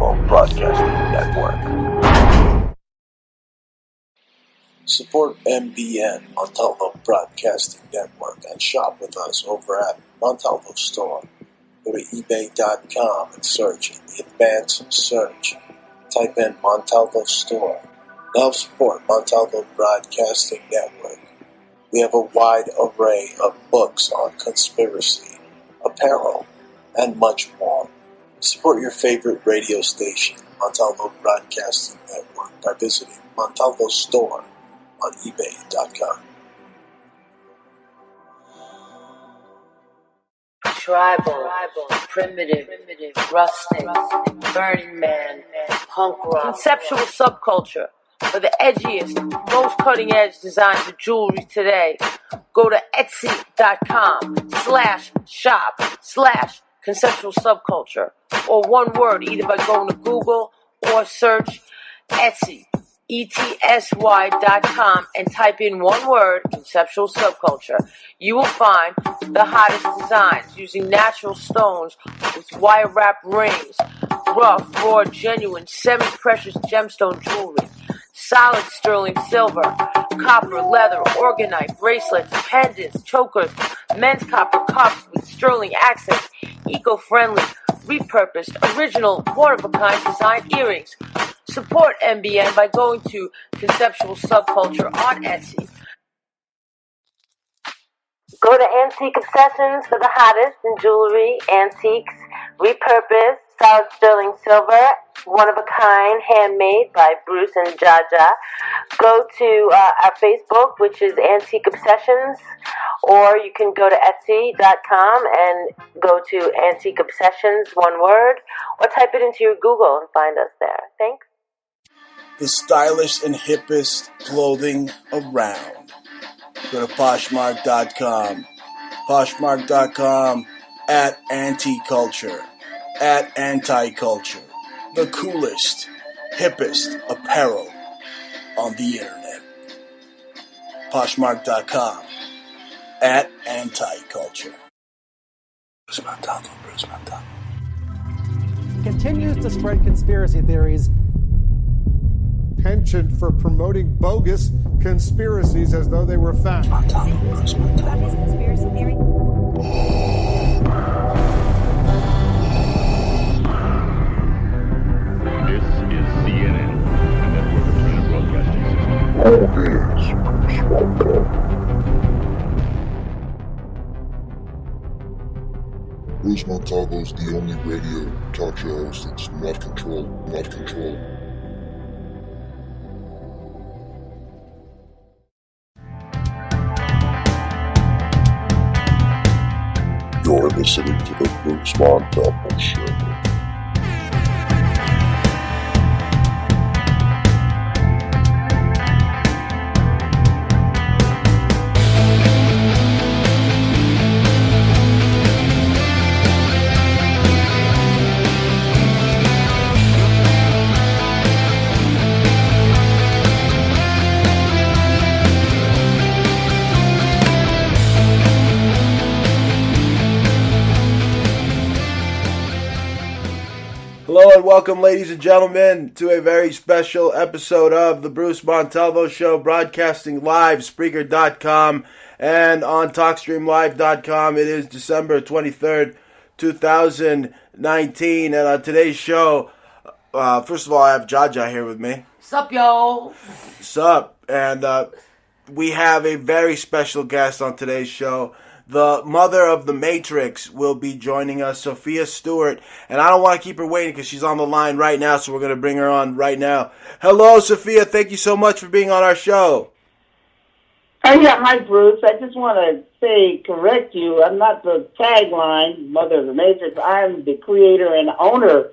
Montalvo Broadcasting Network. Support MBN, Montalvo Broadcasting Network, and shop with us over at Montalvo Store. Go to ebay.com and search in the advanced search. Type in Montalvo Store. Now support Montalvo Broadcasting Network. We have a wide array of books on conspiracy, apparel, and much more. Support your favorite radio station, Montalvo Broadcasting Network, by visiting Montalvo Store on ebay.com. Tribal, primitive, rustic, Burning Man, punk rock, conceptual subculture for the edgiest, most cutting-edge designs of jewelry today. Go to etsy.com/shop/conceptual subculture, or one word, either by going to Google or search Etsy, ETSY.com, and type in one word, conceptual subculture. You will find the hottest designs using natural stones with wire wrap rings, rough, raw, genuine, semi-precious gemstone jewelry, solid sterling silver, copper, leather, orgonite, bracelets, pendants, chokers, men's copper cups with sterling accents, eco-friendly, repurposed, original, one-of-a-kind design earrings. Support MBN by going to Conceptual Subculture on Etsy. Go to Antique Obsessions for the hottest in jewelry, antiques, repurposed, solid sterling silver, one-of-a-kind, handmade by Bruce and Jaja. Go to our Facebook, which is Antique Obsessions, or you can go to Etsy.com and go to Antique Obsessions, one word, or type it into your Google and find us there. Thanks. The stylish and hippest clothing around. Go to Poshmark.com. Poshmark.com at Anti-Culture. At Anti-Culture. The coolest, hippest apparel on the internet. Poshmark.com at Anti-Culture. Bruce Montalvo. Continues to spread conspiracy theories. Penchant for promoting bogus conspiracies as though they were fact. About his conspiracy theory. This is CNN, a network of China Broadcasting System. Bruce Montalvo is the only radio talk show host that's not controlled. You're listening to the Bruce Montalvo Show. Hello and welcome, ladies and gentlemen, to a very special episode of the Bruce Montalvo Show, broadcasting live, Spreaker.com and on TalkStreamLive.com. It is December 23rd, 2019, and on today's show, first of all, I have Jaja here with me. Sup, yo? Sup? And we have a very special guest on today's show. The mother of the Matrix will be joining us, Sophia Stewart. And I don't want to keep her waiting because she's on the line right now, so we're going to bring her on right now. Hello, Sophia. Thank you so much for being on our show. Oh, yeah. Hi, Bruce. I just want to correct you. I'm not the tagline, Mother of the Matrix. I'm the creator and owner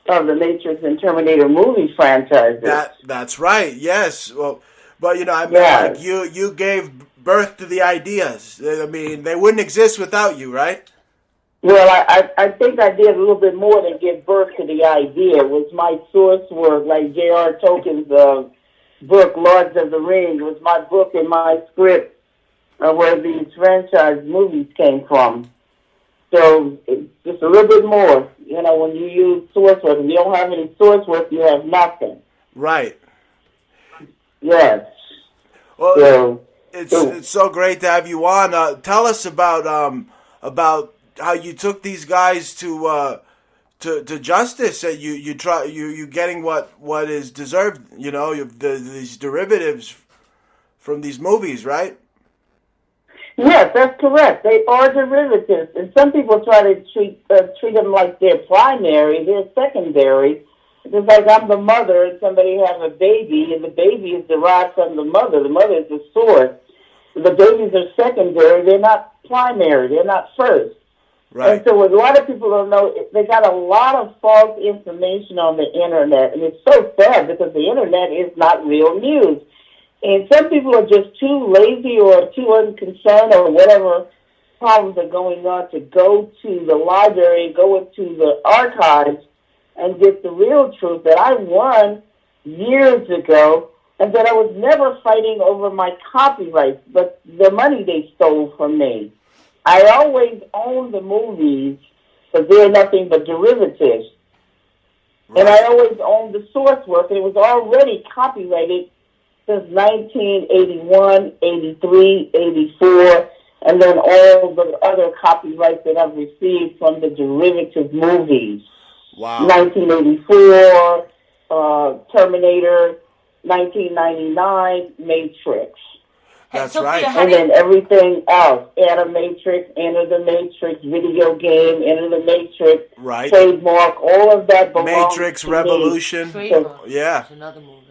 of the Matrix and Terminator movie franchises. That's right. Yes. Well, but, you know, I mean, yes. like you gave birth to the ideas. I mean, they wouldn't exist without you, right? Well, I think I did a little bit more than give birth to the idea. It was my source work, like J.R. Tolkien's book, Lords of the Rings, was my book and my script where these franchise movies came from. So it's just a little bit more. You know, when you use source work, if you don't have any source work, you have nothing. Right. Yes. Well, So, it's so great to have you on. Tell us about how you took these guys to justice. You getting what is deserved. You know, these derivatives from these movies, right? yes, that's correct. They are derivatives, and some people try to treat them like they're primary. They're secondary. It's like I'm the mother, and somebody has a baby, and the baby is derived from the mother. The mother is the source. The babies are secondary. They're not primary. They're not first. Right. And so what a lot of people don't know, they got a lot of false information on the Internet. And it's so sad because the Internet is not real news. And some people are just too lazy or too unconcerned or whatever problems are going on to go to the library, go into the archives, and get the real truth that I won years ago, and that I was never fighting over my copyrights, but the money they stole from me. I always owned the movies, but they're nothing but derivatives. Right. And I always owned the source work, and it was already copyrighted since 1981, 83, 84, and then all the other copyrights that I've received from the derivative movies. Wow. 1984, Terminator, 1999, Matrix. That's Sophia, right. And then everything else, Animatrix, Enter the Matrix, video game, Enter the Matrix, right. Trademark, all of that belongs Matrix to Revolution. Trademark. Yeah. It's another movie.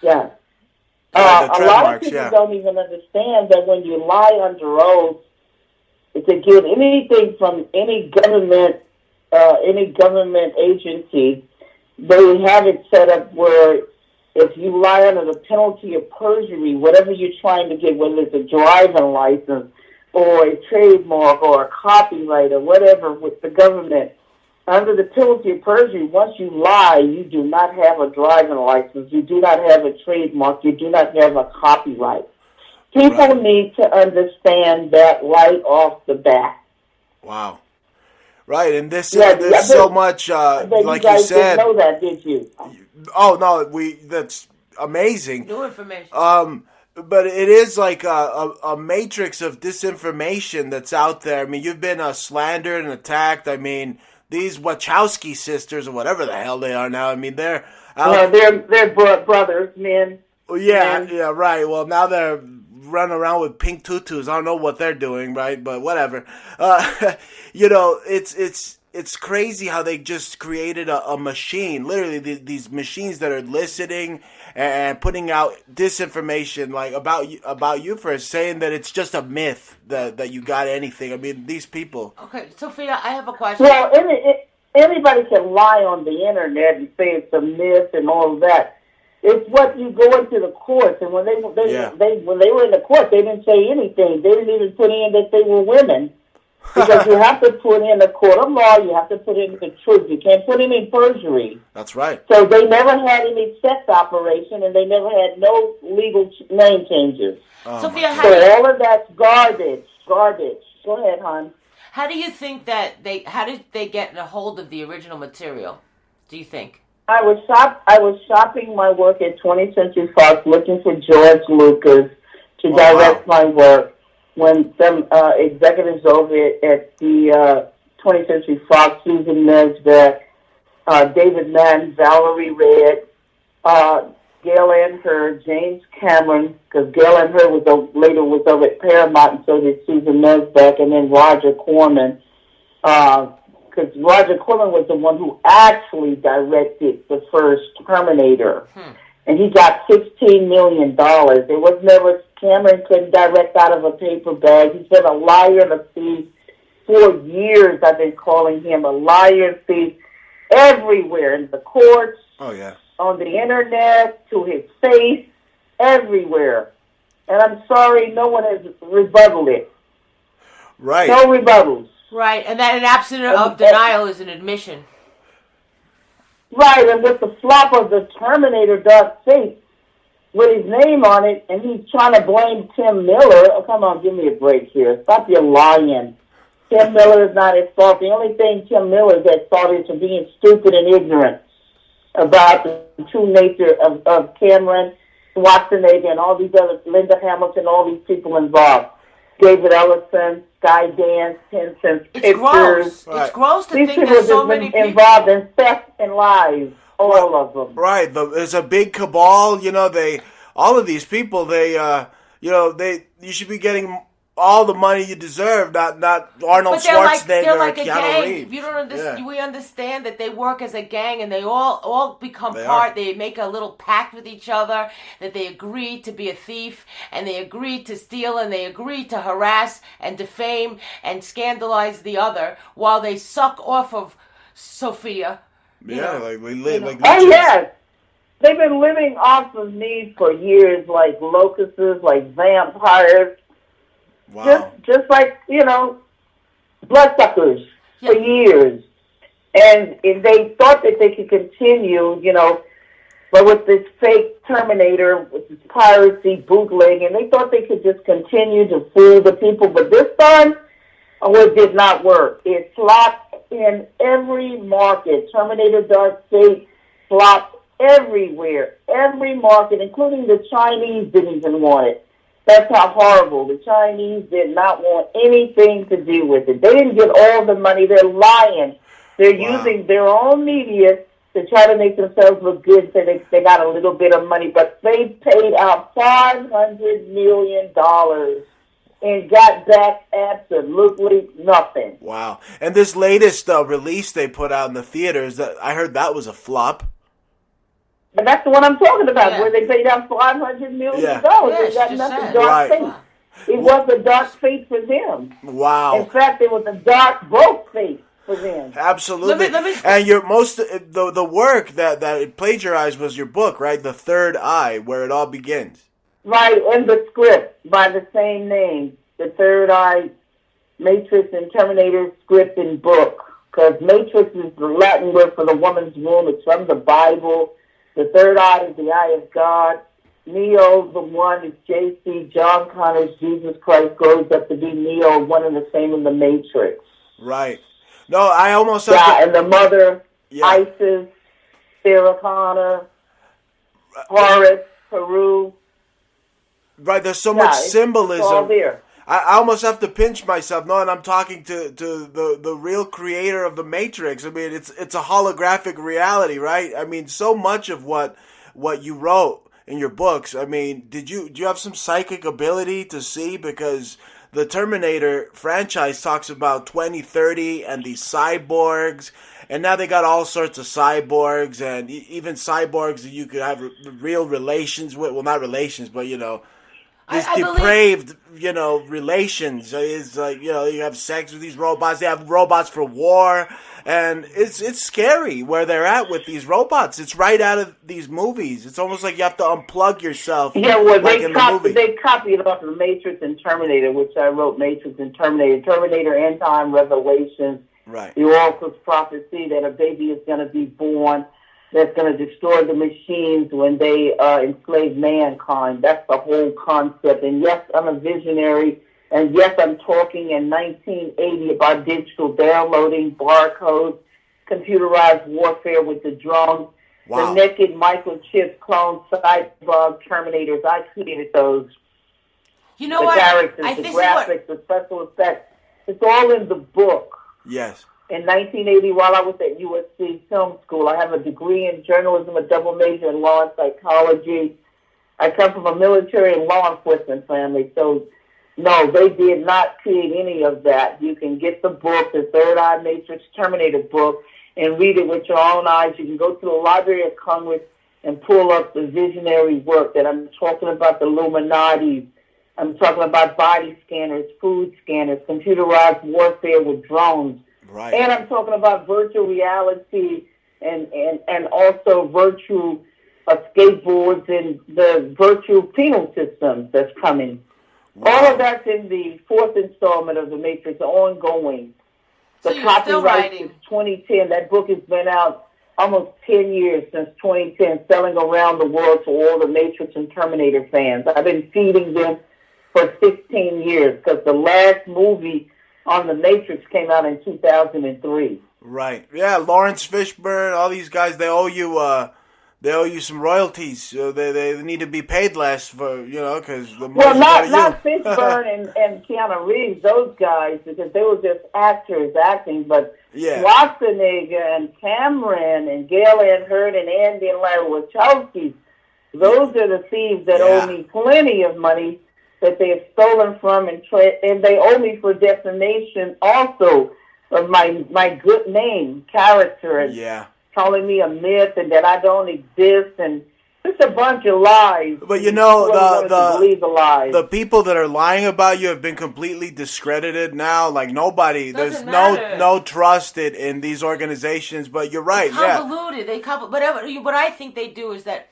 Yeah. The a lot of people yeah. don't even understand that when you lie under oath to get anything from any government agency, they have it set up where if you lie under the penalty of perjury, whatever you're trying to get, whether it's a driving license or a trademark or a copyright or whatever with the government, under the penalty of perjury, once you lie, you do not have a driving license, you do not have a trademark, you do not have a copyright. People need to understand that right off the bat. Wow. Right, and there's so much, like you said. Didn't know that, did you? Oh no, that's amazing. New information. But it is like a matrix of disinformation that's out there. I mean, you've been slandered and attacked. I mean, these Wachowski sisters or whatever the hell they are now. I mean, they're out. They're brothers, men. Well, yeah, right. Well, now they're running around with pink tutus. I don't know what they're doing, right? But whatever. You know, it's crazy how they just created a machine, literally these machines that are listening and putting out disinformation like about you first, saying that it's just a myth that you got anything. I mean, these people. Okay, Sophia, I have a question. Well, anybody can lie on the Internet and say it's a myth and all of that. It's what you go into the courts, and when they when they were in the court, they didn't say anything. They didn't even put in that they were women. Because you have to put in a court of law, you have to put in the truth. You can't put in perjury. That's right. So they never had any sex operation, and they never had no legal name changes. Sophia, so all of that's garbage. Garbage. Go ahead, hon. How do you think that how did they get a hold of the original material, do you think? I was shopping my work at 20th Century Fox, looking for George Lucas to direct my work. When some executives over at the 20th Century Fox, Susan Nesbitt, David Mann, Valerie Red, Gail Ann Hurd, James Cameron, because Gail Ann Hurd later was over at Paramount, and so did Susan Nesbitt, and then Roger Corman, because Roger Corman was the one who actually directed the first Terminator. And he got $16 million. It was never, Cameron couldn't direct out of a paper bag. He's been a liar and a thief for years. I've been calling him a liar and thief everywhere, in the courts, on the Internet, to his face, everywhere. And I'm sorry, no one has rebutted it. Right. No rebuttals. Right, and that an absence of denial is an admission. Right, and with the flop of the Terminator Dark Fate with his name on it, and he's trying to blame Tim Miller. Oh, come on, give me a break here. Stop your lying. Tim Miller is not at fault. The only thing Tim Miller is at fault is for being stupid and ignorant about the true nature of Cameron, Schwarzenegger, and all these other, Linda Hamilton, all these people involved. David Ellison, Skydance, Tencent It's Pictures. gross. Right. It's gross to These think people there's so have many been people involved in theft and lies, all of them. Right. There's a big cabal. All of these people, you should be getting all the money you deserve, not Arnold But they're Schwarzenegger like or a Keanu gang. Reeves. You don't understand. Yeah. We understand that they work as a gang, and they all become They part. are. They make a little pact with each other that they agree to be a thief, and they agree to steal, and they agree to harass and defame and scandalize the other while they suck off of Sophia. Yeah, like we live. Like Oh, yes. They've been living off of me for years, like locusts, like vampires. Wow. Just like, bloodsuckers for years. And if they thought that they could continue, but with this fake Terminator, with this piracy, bootleg, and they thought they could just continue to fool the people. But this time, it did not work. It flopped in every market. Terminator Dark Fate flopped everywhere. Every market, including the Chinese, didn't even want it. That's how horrible. The Chinese did not want anything to do with it. They didn't get all the money. They're lying. They're using their own media to try to make themselves look good so they got a little bit of money. But they paid out $500 million and got back absolutely nothing. Wow. And this latest release they put out in the theaters, I heard that was a flop. And that's the one I'm talking about, where they paid out $500 million. They got nothing dark fate. It was a dark fate for them. Wow. In fact, it was a dark broke fate for them. Absolutely. And your the work that it plagiarized was your book, right? The Third Eye, where it all begins. Right, and the script by the same name, The Third Eye, Matrix and Terminator script and book. Because Matrix is the Latin word for the woman's womb. It's from the Bible. The third eye is the eye of God. Neo, the one, is J.C. John Connor's Jesus Christ grows up to be Neo, one and the same in the Matrix. Right. No, I almost and the mother, Isis, Sarah Connor, Horus, Peru. Right, there's so much symbolism. It's all there. I almost have to pinch myself knowing I'm talking to the real creator of the Matrix. I mean, it's a holographic reality, right? I mean, so much of what you wrote in your books. I mean, do you have some psychic ability to see? Because the Terminator franchise talks about 2030 and these cyborgs, and now they got all sorts of cyborgs and even cyborgs that you could have real relations with. Well, not relations, but these depraved, relations. It's like, you have sex with these robots. They have robots for war. And it's scary where they're at with these robots. It's right out of these movies. It's almost like you have to unplug yourself. Yeah, well, like they copied it off of Matrix and Terminator, which I wrote Matrix and Terminator End Time Revelations. Right. The Oracle's prophecy that a baby is going to be born that's going to destroy the machines when they enslave mankind. That's the whole concept. And yes, I'm a visionary. And yes, I'm talking in 1980 about digital downloading, barcodes, computerized warfare with the drones, the naked microchip clone cyborg Terminators. I created those. You know the characters, the graphics, the special effects. It's all in the book. Yes. In 1980, while I was at USC Film School, I have a degree in journalism, a double major in law and psychology. I come from a military and law enforcement family, so no, they did not create any of that. You can get the book, the Third Eye Matrix Terminator book, and read it with your own eyes. You can go to the Library of Congress and pull up the visionary work that I'm talking about, the Illuminati. I'm talking about body scanners, food scanners, computerized warfare with drones. Right. And I'm talking about virtual reality and also virtual skateboards and the virtual penal systems that's coming. Wow. All of that's in the fourth installment of The Matrix, ongoing. The copyright is 2010. That book has been out almost 10 years since 2010, selling around the world to all the Matrix and Terminator fans. I've been feeding them for 16 years because the last movie on The Matrix came out in 2003. Right. Yeah, Lawrence Fishburne, all these guys, they owe you some royalties. So they need to be paid less for, because the Well, money's not Fishburne and Keanu Reeves, those guys, because they were just actors acting, but Yeah. Schwarzenegger and Cameron and Gail Ann Hurd and Andy and Larry Wachowski, those are the thieves that owe me plenty of money that they have stolen from, and they owe me for defamation also of my good name, character, and calling me a myth and that I don't exist, and just a bunch of lies. But the people that are lying about you have been completely discredited now. Like nobody, there's no trust in these organizations. But you're right, convoluted. What I think they do is that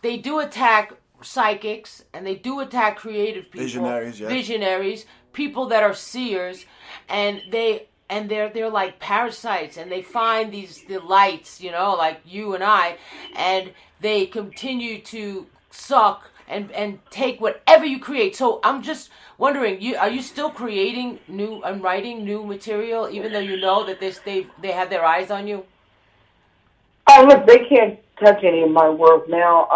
they do attack psychics and they do attack creative people, visionaries, people that are seers, and they're like parasites, and they find the lights, like you and I, and they continue to suck and take whatever you create. So I'm just wondering, are you still creating new and writing new material, even though you know that they have their eyes on you? Oh, look, they can't touch any of my work now.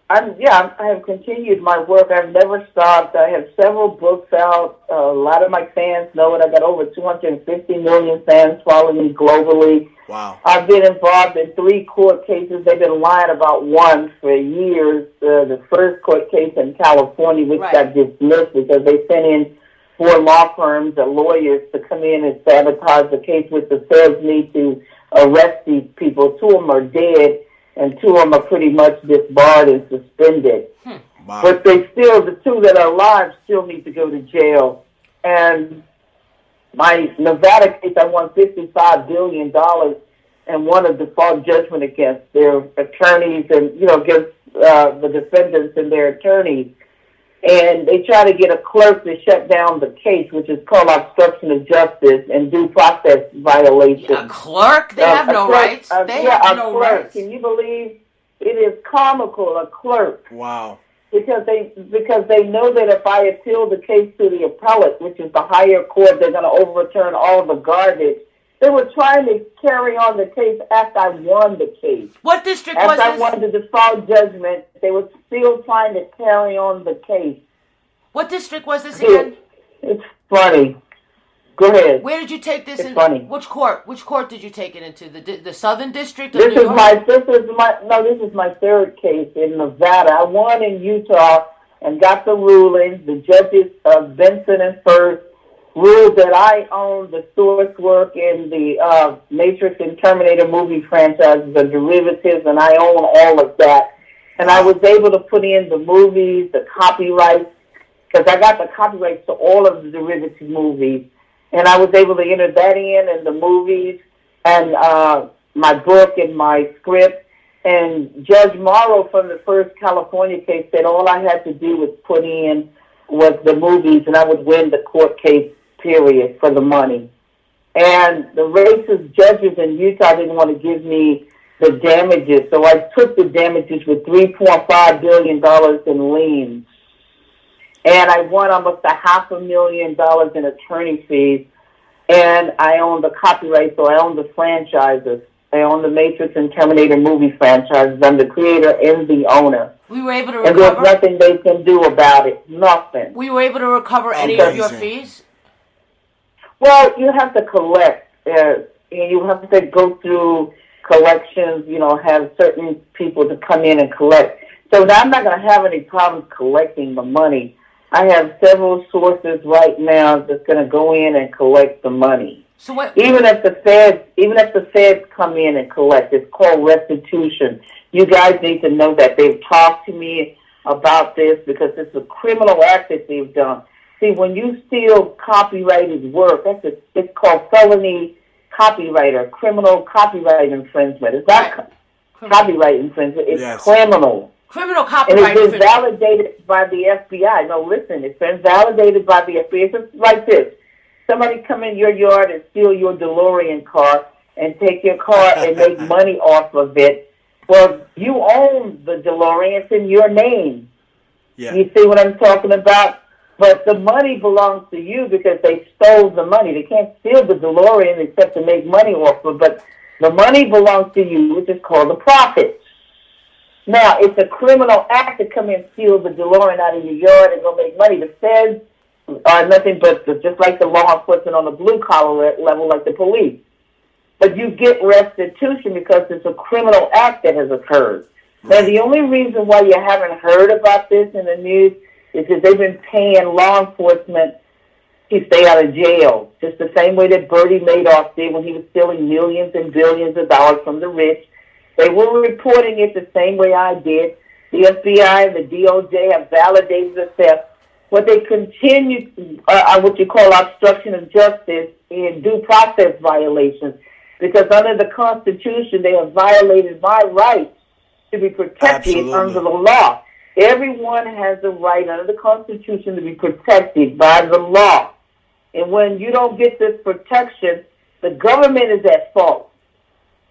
I have continued my work. I've never stopped. I have several books out. A lot of my fans know it. I got over 250 million fans following me globally. Wow. I've been involved in 3 court cases. They've been lying about one for years. The first court case in California, which got dismissed because they sent in 4 law firms or lawyers to come in and sabotage the case, which the feds need to arrest these people. 2 of them are dead, and 2 of them are pretty much disbarred and suspended. Wow. But the 2 that are alive still need to go to jail. And my Nevada case, I won $55 billion and won a default judgment against their attorneys and, against the defendants and their attorneys. And they try to get a clerk to shut down the case, which is called obstruction of justice and due process violation. A clerk? They have no rights. They have no rights. Can you believe it is comical, a clerk? Wow. Because they know that if I appeal the case to the appellate, which is the higher court, they're going to overturn all the garbage. They were trying to carry on the case after I won the case. What district was this? After I won the default judgment, they were still trying to carry on the case. What district was this again? It's funny. Go ahead. Where did you take this? It's funny. Which court? Which court did you take it into? The Southern District of This New is York? this is my 3rd case in Nevada. I won in Utah and got the ruling. The judges Benson and First ruled that I own the source work in the Matrix and Terminator movie franchises, the derivatives, and I own all of that. And I was able to put in the movies, the copyrights, because I got the copyrights to all of the derivative movies. And I was able to enter that in and the movies and my book and my script. And Judge Morrow from the first California case said all I had to do was put in was the movies and I would win the court case, period, for the money. And the racist judges in Utah didn't want to give me the damages, so I took the damages with $3.5 billion in liens. And I won almost $500,000 in attorney fees. And I own the copyright, so I own the franchises. I own the Matrix and Terminator movie franchises. I'm the creator and the owner. We were able to recover? And there's nothing they can do about it. Nothing. We were able to recover any of your fees? Well, you have to collect. You have to go through collections, have certain people to come in and collect. So now I'm not going to have any problems collecting the money. I have several sources right now that's going to go in and collect the money. So what? Even if the feds come in and collect, it's called restitution. You guys need to know that. They've talked to me about this because it's a criminal act that they've done. See, when you steal copyrighted work, it's called felony copyright or criminal copyright infringement. It's not copyright infringement. It's criminal. Criminal copyright and it's been validated by the FBI. No, listen, it's been validated by the FBI. It's just like this. Somebody come in your yard and steal your DeLorean car and take your car and make money off of it. Well, you own the DeLorean. It's in your name. Yeah. You see what I'm talking about? But the money belongs to you because they stole the money. They can't steal the DeLorean except to make money off of it. But the money belongs to you, which is called the profit. Now, it's a criminal act to come and steal the DeLorean out of your yard and go make money. The feds are nothing but just like the law enforcement on the blue-collar level, like the police. But you get restitution because it's a criminal act that has occurred. Now, the only reason why you haven't heard about this in the news is because they've been paying law enforcement to stay out of jail, just the same way that Bernie Madoff did when he was stealing millions and billions of dollars from the rich. They were reporting it the same way I did. The FBI and the DOJ have validated the theft. What they continue what you call obstruction of justice and due process violations, because under the Constitution they have violated my rights to be protected under the law. Everyone has the right under the Constitution to be protected by the law. And when you don't get this protection, the government is at fault.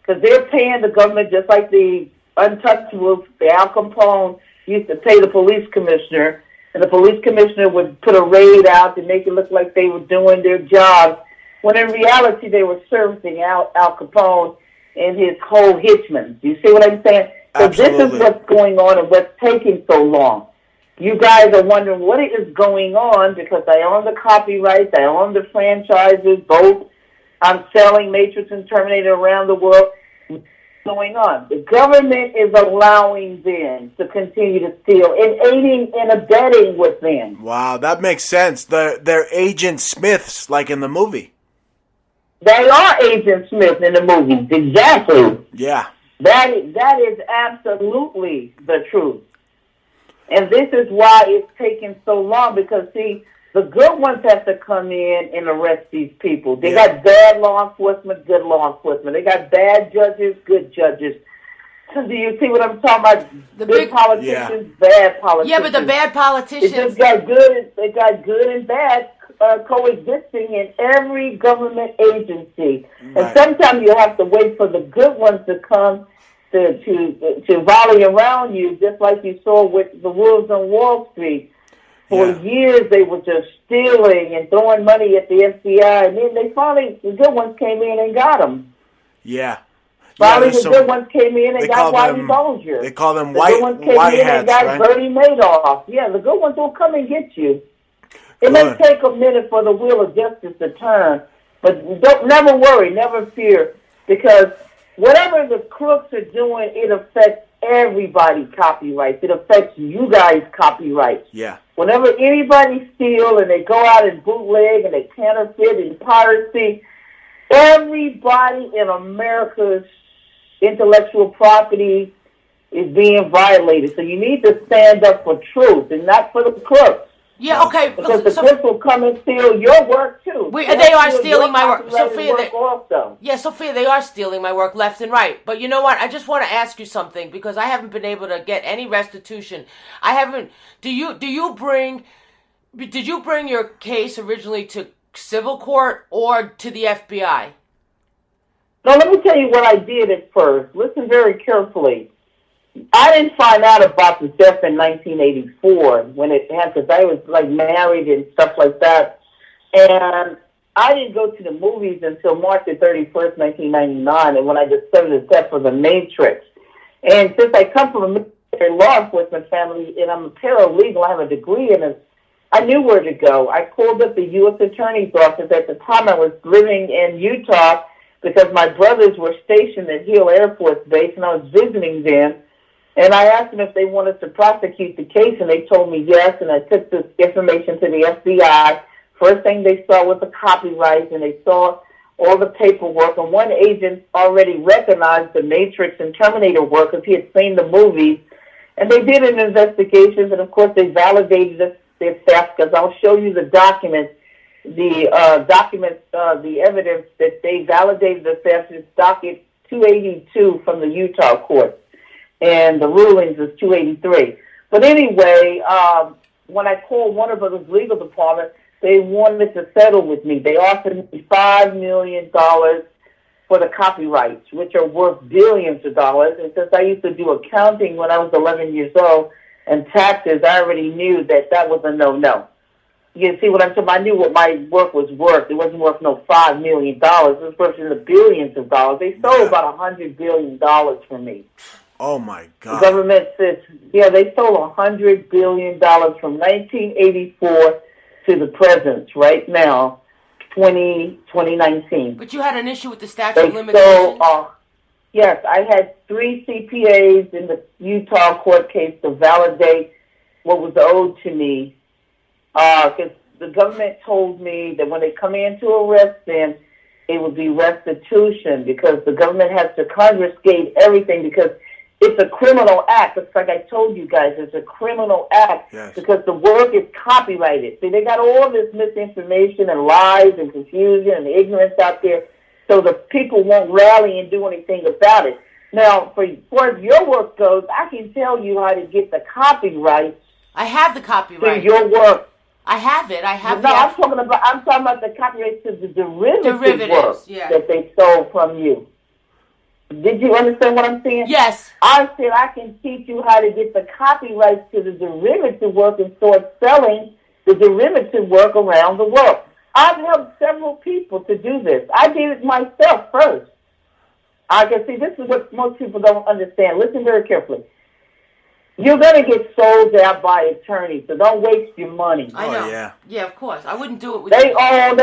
Because they're paying the government just like the untouchables, the Al Capone used to pay the police commissioner, and the police commissioner would put a raid out to make it look like they were doing their job, when in reality they were servicing Al Capone and his whole hitchman. You see what I'm saying? So this is what's going on and what's taking so long. You guys are wondering what is going on because I own the copyrights, I own the franchises, both. I'm selling Matrix and Terminator around the world. What's going on? The government is allowing them to continue to steal and aiding and abetting with them. Wow, that makes sense. They're Agent Smiths, like in the movie. They are Agent Smith in the movies, exactly. Yeah. That is absolutely the truth. And this is why it's taking so long, because, see, the good ones have to come in and arrest these people. They got bad law enforcement, good law enforcement. They got bad judges, good judges. Do you see what I'm talking about? The good politicians, bad politicians. Yeah, but the bad politicians. It just got good. They got good and bad coexisting in every government agency. Right. And sometimes you have to wait for the good ones to come to volley around you, just like you saw with the wolves on Wall Street. For years, they were just stealing and throwing money at the FBI, and then the good ones came in and got them. Yeah. Finally, the good ones came in and got Whitey Bulger. They call them white hats, right? The good ones came in and got Bernie Madoff. Yeah, the good ones will come and get you. It may take a minute for the wheel of justice to turn, but never worry, never fear, because whatever the crooks are doing, it affects everybody's copyrights. It affects you guys' copyrights. Yeah. Whenever anybody steals and they go out and bootleg and they counterfeit and piracy, everybody in America's intellectual property is being violated. So you need to stand up for truth and not for the crooks. Yeah, okay. Because the crooks will come and steal your work, too. They are stealing my work. Sophia, Sophia, they are stealing my work left and right. But you know what? I just want to ask you something because I haven't been able to get any restitution. I haven't. Did you bring your case originally to civil court or to the FBI? No, let me tell you what I did at first. Listen very carefully. I didn't find out about the theft in 1984 when it happened, because I was like married and stuff like that. And I didn't go to the movies until March the 31st, 1999, and when I discovered the theft of the Matrix. And since I come from a military law enforcement family and I'm a paralegal, I have a degree in it, I knew where to go. I called up the U.S. Attorney's Office. At the time, I was living in Utah because my brothers were stationed at Hill Air Force Base, and I was visiting them. And I asked them if they wanted to prosecute the case, and they told me yes, and I took this information to the FBI. First thing they saw was the copyright, and they saw all the paperwork, and one agent already recognized the Matrix and Terminator work because he had seen the movies, and they did an investigation, and of course they validated their theft, because I'll show you the documents, the evidence that they validated the theft is docket 282 from the Utah court. And the rulings is 283. But anyway, when I called Warner Brothers legal department, they wanted to settle with me. They offered me $5 million for the copyrights, which are worth billions of dollars. And since I used to do accounting when I was 11 years old and taxes, I already knew that was a no-no. You see what I'm saying? I knew what my work was worth. It wasn't worth no $5 million. It was worth in the billions of dollars. They stole about $100 billion from me. Oh, my God. The government says, they stole $100 billion from 1984 to the present, right now, 2019. But you had an issue with the statute of limitations? Yes, I had 3 CPAs in the Utah court case to validate what was owed to me. Because the government told me that when they come in to arrest them, it would be restitution because the government has to confiscate everything because it's a criminal act. It's like I told you guys, it's a criminal act because the work is copyrighted. See, they got all this misinformation and lies and confusion and ignorance out there, so the people won't rally and do anything about it. Now, for as your work goes, I can tell you how to get the copyright. I have the copyright. To your work. I have it. I have I'm talking about the copyright to the derivative work that they stole from you. Did you understand what I'm saying? Yes. I said I can teach you how to get the copyrights to the derivative work and start selling the derivative work around the world. I've helped several people to do this. I did it myself first. I can see this is what most people don't understand. Listen very carefully. You're going to get sold out by attorneys, so don't waste your money. I know. Yeah. Yeah, of course. I wouldn't do it with They own,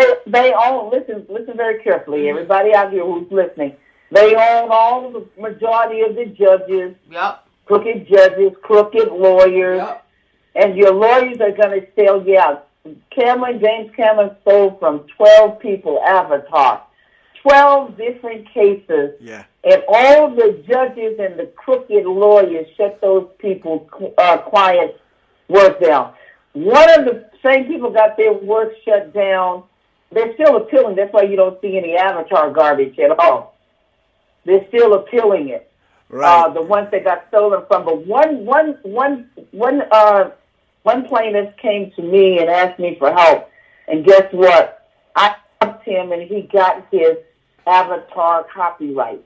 listen very carefully, everybody out here who's listening. They own all the majority of the judges, crooked judges, crooked lawyers, and your lawyers are going to sell you out. James Cameron stole from 12 people Avatar. 12 different cases, and all the judges and the crooked lawyers shut those people, clients' work down. One of the same people got their work shut down. They're still appealing. That's why you don't see any Avatar garbage at all. They're still appealing it. Right. The ones that got stolen from. But one plaintiff came to me and asked me for help. And guess what? I helped him, and he got his Avatar copyright.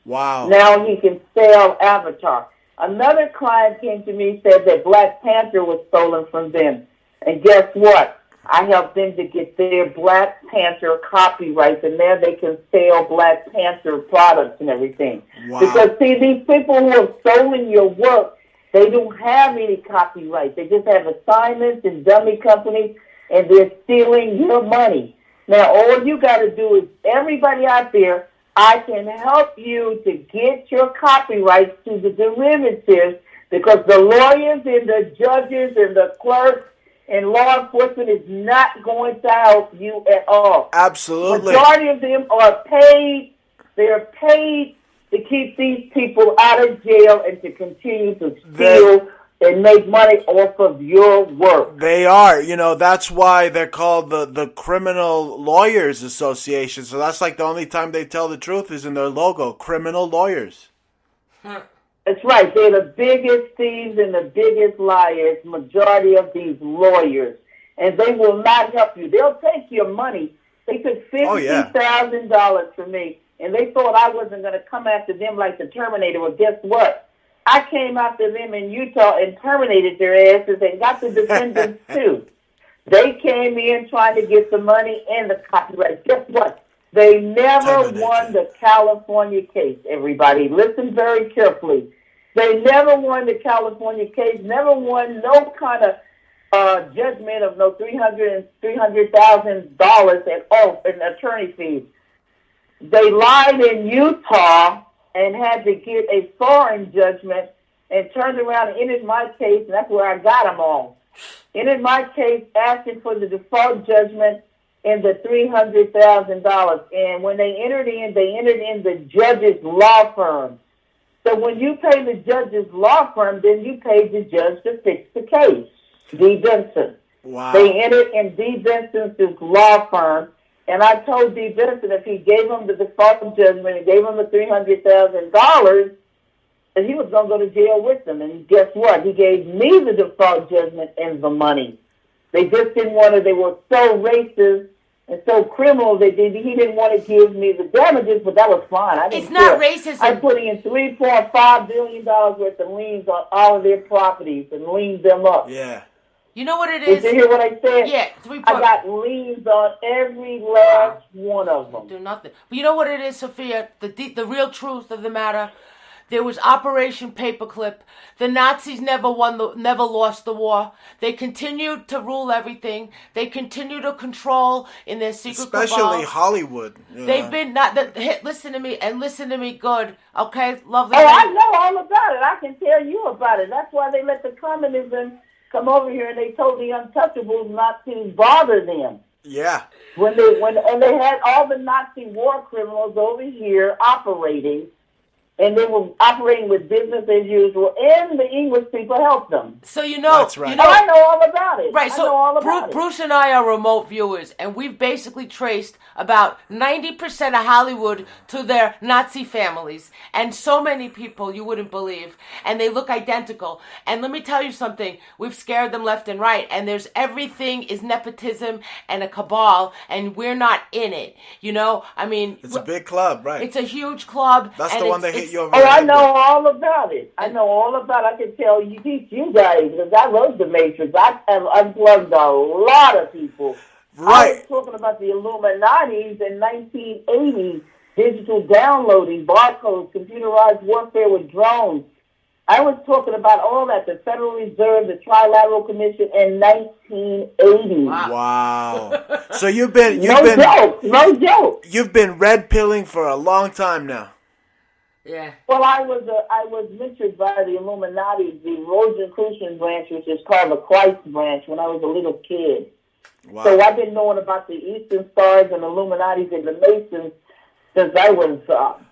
Wow. Now he can sell Avatar. Another client came to me and said that Black Panther was stolen from them. And guess what? I helped them to get their Black Panther copyrights, and now they can sell Black Panther products and everything. Wow. Because, see, these people who have stolen your work, they don't have any copyright. They just have assignments and dummy companies, and they're stealing your money. Now, all you got to do is, everybody out there, I can help you to get your copyrights to the derivatives because the lawyers and the judges and the clerks and law enforcement is not going to help you at all. Absolutely. Majority of them are paid. They're paid to keep these people out of jail and to continue to steal and make money off of your work. They are. You know, that's why they're called the Criminal Lawyers Association. So that's like the only time they tell the truth is in their logo, Criminal Lawyers. That's right. They're the biggest thieves and the biggest liars, majority of these lawyers. And they will not help you. They'll take your money. They took $50,000 from me, and they thought I wasn't going to come after them like the Terminator. Well, guess what? I came after them in Utah and terminated their asses and got the defendants too. They came in trying to get the money and the copyright. Guess what? They never won the California case, everybody. Listen very carefully. They never won the California case, never won no kind of judgment of no $300,000 at all in attorney fees. They lied in Utah and had to get a foreign judgment and turned around and entered my case, and that's where I got them all. Entered my case asking for the default judgment and the $300,000. And when they entered in the judge's law firm. So when you pay the judge's law firm, then you pay the judge to fix the case, D. Benson. Wow. They entered in D. Benson's law firm. And I told D. Benson if he gave him the default judgment and gave him the $300,000, that he was going to go to jail with them. And guess what? He gave me the default judgment and the money. They just didn't want to. They were so racist and so criminal that he didn't want to give me the damages, but that was fine. I didn't It's not care. racism. I put in $3.5 billion worth of liens on all of their properties and liened them up. Yeah. You know what it Did is? you hear what I said? Yeah, I got liens on every last one of them. Do nothing. But you know what it is, Sophia? The real truth of the matter. There was Operation Paperclip. The Nazis never lost the war. They continued to rule everything. They continue to control in their secret especially cabals. Hollywood. They've been listen to me and listen to me good. Okay, love Oh, I know all about it. I can tell you about it. That's why they let the communism come over here and they told the untouchables not to bother them. Yeah. When they had all the Nazi war criminals over here operating. And they were operating with business as usual, and the English people helped them. So you know, that's right. I know all about it. Right, I so know all about Bruce and I are remote viewers, and we've basically traced about 90% of Hollywood to their Nazi families, and so many people you wouldn't believe, and they look identical. And let me tell you something: we've scared them left and right, and there's everything is nepotism and a cabal, and we're not in it. You know, I mean, it's a big club, right? It's a huge club. That's the one that hit you over Oh, the I head know with. all about it. I know all about it. I can tell you, teach you guys, because I love the Matrix. I have unplugged a lot of people. Right. I was talking about the Illuminati's in 1980, digital downloading, barcodes, computerized warfare with drones. I was talking about all that, the Federal Reserve, the Trilateral Commission in 1980. Wow. So you've been no joke. You've been red pilling for a long time now. Yeah. Well, I was mentored by the Illuminati, the Rosicrucian branch, which is called the Christ branch, when I was a little kid. Wow. So I've been knowing about the Eastern Stars and Illuminatis and the Masons since I was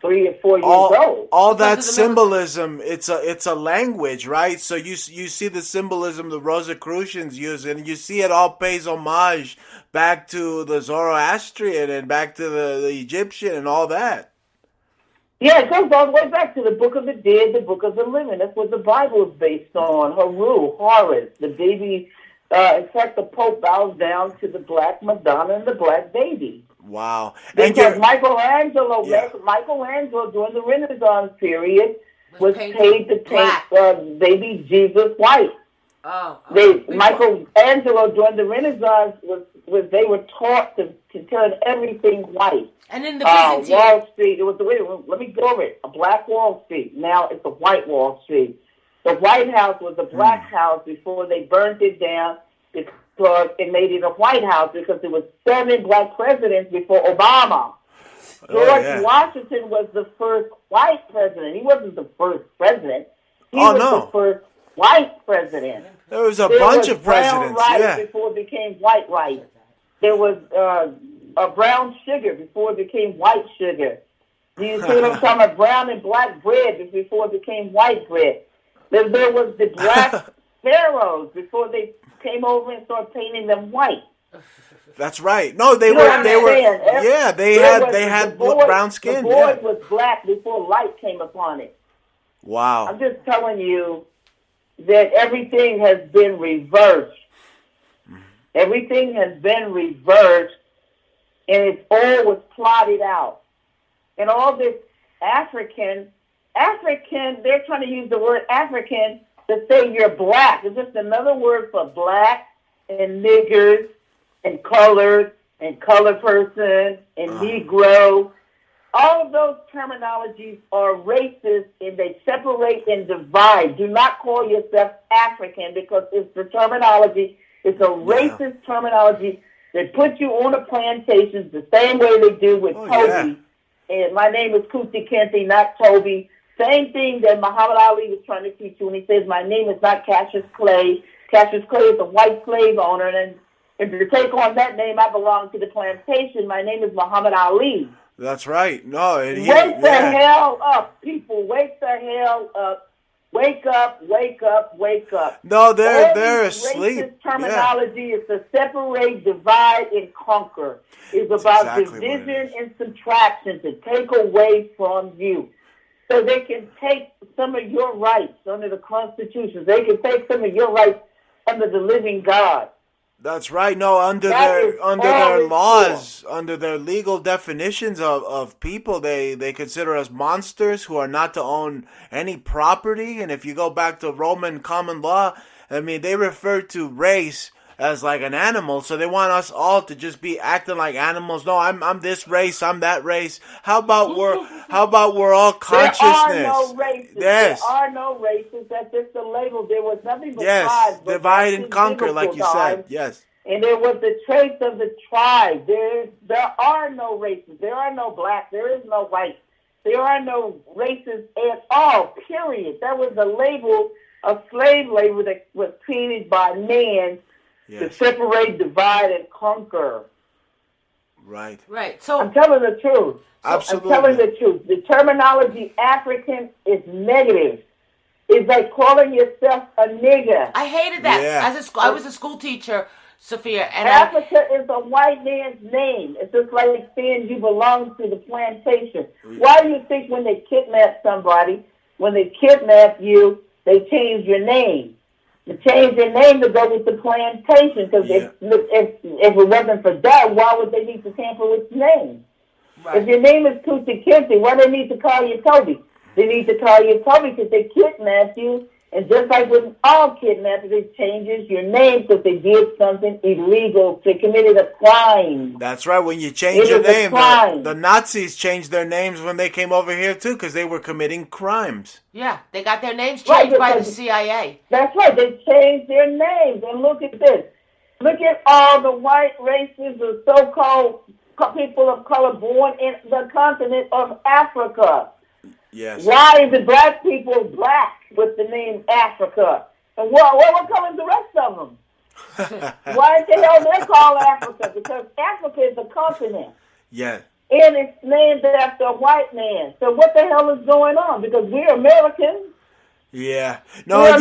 3 or 4 years old. All that symbolism, it's a language, right? So you see the symbolism the Rosicrucians use, and you see it all pays homage back to the Zoroastrian and back to the Egyptian and all that. Yeah, it goes all the way back to the Book of the Dead, the Book of the Living. That's what the Bible is based on. Horus, the baby. In fact, the Pope bows down to the Black Madonna and the Black Baby. Wow. Because Michelangelo during the Renaissance period was paid to paint baby Jesus white. Michelangelo during the Renaissance they were taught to turn everything white. And in the Byzantine Wall Street, let me go over it. A black Wall Street. Now it's a white Wall Street. The White House was a black house before they burnt it down because it made it a White House because there was 7 black presidents before Obama. George Washington was the first white president. He wasn't the first president. He was the first white president. There was a bunch of presidents. Brown rice before it became white rice. There was a brown sugar before it became white sugar. You see what I'm talking about? Brown and black bread before it became white bread. There was the black pharaohs before they came over and started painting them white. That's right. No, they had brown skin. The void was black before light came upon it. Wow. I'm just telling you that everything has been reversed. Everything has been reversed, and it all was plotted out. And all this African, they're trying to use the word African to say you're black. It's just another word for black and niggers and colored and colored person and Negro. All of those terminologies are racist, and they separate and divide. Do not call yourself African because it's the terminology. It's a racist terminology that puts you on a plantation the same way they do with Toby. And my name is Kuti Kente, not Toby. Same thing that Muhammad Ali was trying to teach you when he says, my name is not Cassius Clay. Cassius Clay is a white slave owner, and if you take on that name, I belong to the plantation. My name is Muhammad Ali. That's right. No, wake the hell up, people. Wake the hell up. Wake up, wake up, wake up. No, they're asleep. Racist terminology is to separate, divide, and conquer. It's about division and subtraction to take away from you. So they can take some of your rights under the Constitution. They can take some of your rights under the living God. That's right. No, under their laws, under their legal definitions of people, they consider us monsters who are not to own any property. And if you go back to Roman common law, I mean, they refer to race as like an animal, so they want us all to just be acting like animals. No, I'm this race, I'm that race. How about we're all consciousness? There are no races. Yes. There are no races. That's just a label. There was nothing but Yes. tribes. Divide and conquer, like you said. Yes. And there was the traits of the tribe. There are no races. There are no black. There is no white. There are no races at all, period. That was a label, a slave label that was created by man to separate, divide, and conquer. Right. Right. So I'm telling the truth. Absolutely. I'm telling the truth. The terminology African is negative. It's like calling yourself a nigger. I hated that. Yeah. I was a school teacher, Sophia, and Africa is a white man's name. It's just like saying you belong to the plantation. Why do you think when they kidnap somebody, when they kidnap you, they change your name? They change their name to go with the plantation, because if it wasn't for that, why would they need to tamper with your name? Right. If your name is Kunta Kinte, why do they need to call you Toby? They need to call you Toby because they kidnapped you. And just like with all kidnappers, it changes your name because they did something illegal. They committed a crime. That's right. When you change your name, the Nazis changed their names when they came over here too, because they were committing crimes. Yeah, they got their names changed by the CIA. That's right. They changed their names. And look at this. Look at all the white races, the so-called people of color born in the continent of Africa. Yes. Why is the black people black with the name Africa? And what color is the rest of them? Why the hell they call Africa? Because Africa is a continent. Yeah. And it's named after a white man. So what the hell is going on? Because we're Americans. Yeah. No,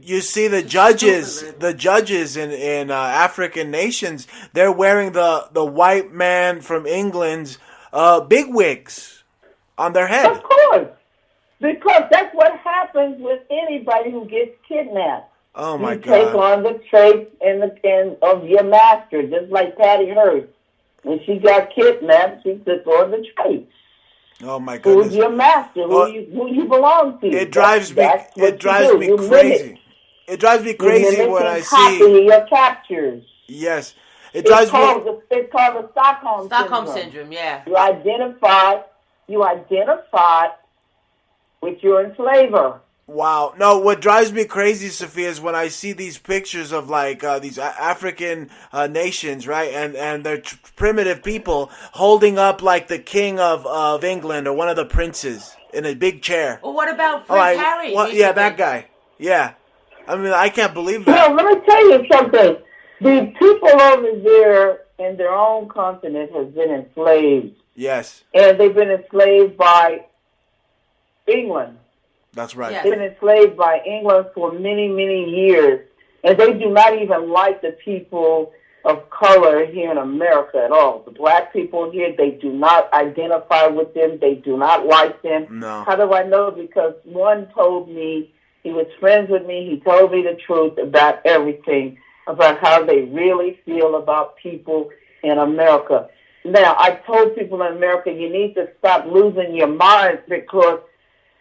you see the judges in African nations, they're wearing the white man from England's bigwigs on their head. Of course. Because that's what happens with anybody who gets kidnapped. Oh my God. You take on the traits of your master, just like Patty Hearst. When she got kidnapped, she took on the traits. Oh my goodness. Who's your master? Who you belong to? It drives me crazy. It drives me crazy when I see your captures. Yes. It's called the Stockholm syndrome. Yeah. You identify with your enslaver. Wow. No, what drives me crazy, Sophia, is when I see these pictures of like these African nations, right? And they're primitive people holding up like the king of England or one of the princes in a big chair. Well, what about Prince Harry? Yeah, that guy. Yeah. I mean, I can't believe that. No, let me tell you something. The people over there in their own continent have been enslaved. Yes. And they've been enslaved by England. That's right. Yes. They've been enslaved by England for many, many years. And they do not even like the people of color here in America at all. The black people here, they do not identify with them. They do not like them. No. How do I know? Because one told me, he was friends with me, he told me the truth about everything, about how they really feel about people in America. Now, I told people in America, you need to stop losing your minds because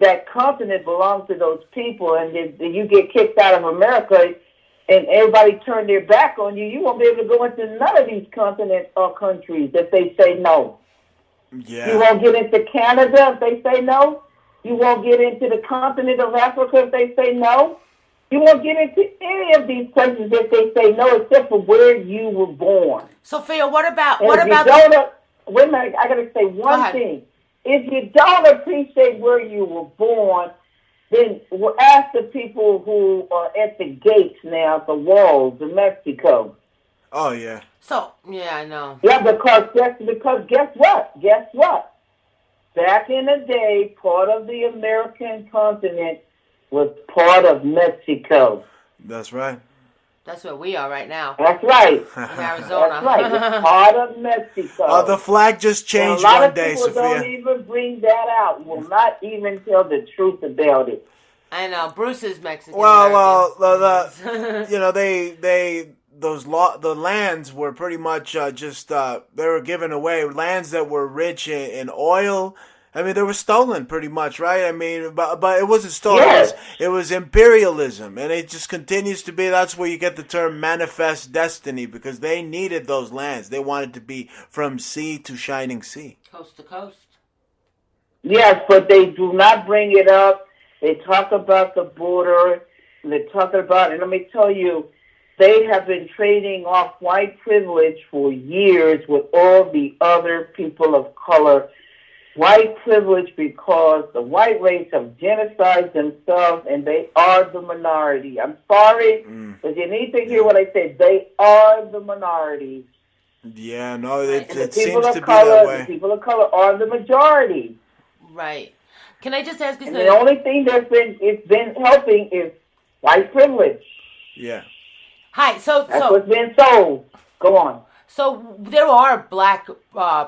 that continent belongs to those people, and if you get kicked out of America and everybody turn their back on you, you won't be able to go into none of these continents or countries if they say no. Yeah. You won't get into Canada if they say no. You won't get into the continent of Africa if they say no. You won't get into any of these places if they say no, except for where you were born. Sophia, what about wait a minute, I got to say one thing. If you don't appreciate where you were born, then ask the people who are at the gates now, at the walls in Mexico. Oh, yeah. So, yeah, I know. Yeah, because guess what? Guess what? Back in the day, part of the American continent was part of Mexico. That's right. That's where we are right now. That's right. In Arizona. That's right. It's part of Mexico. The flag just changed one day, Sophia. A lot of people don't even bring that out. Will not even tell the truth about it. I know. Bruce is Mexican. Well, you know, the lands were pretty much they were given away. Lands that were rich in oil I mean, they were stolen pretty much, right? I mean, but it wasn't stolen. Yes. It was imperialism, and it just continues to be. That's where you get the term manifest destiny, because they needed those lands. They wanted to be from sea to shining sea. Coast to coast. Yes, but they do not bring it up. They talk about the border. They talk about, and let me tell you, they have been trading off white privilege for years with all the other people of color. White privilege because the white race have genocided themselves, and they are the minority. I'm sorry, but you need to hear what I said. They are the minority. Yeah, no, it And seems to be that way. The people of color are the majority. Right. Can I just ask you And something? the only thing it's been helping is white privilege. Yeah. Hi. That's what's been sold. Go on. So there are black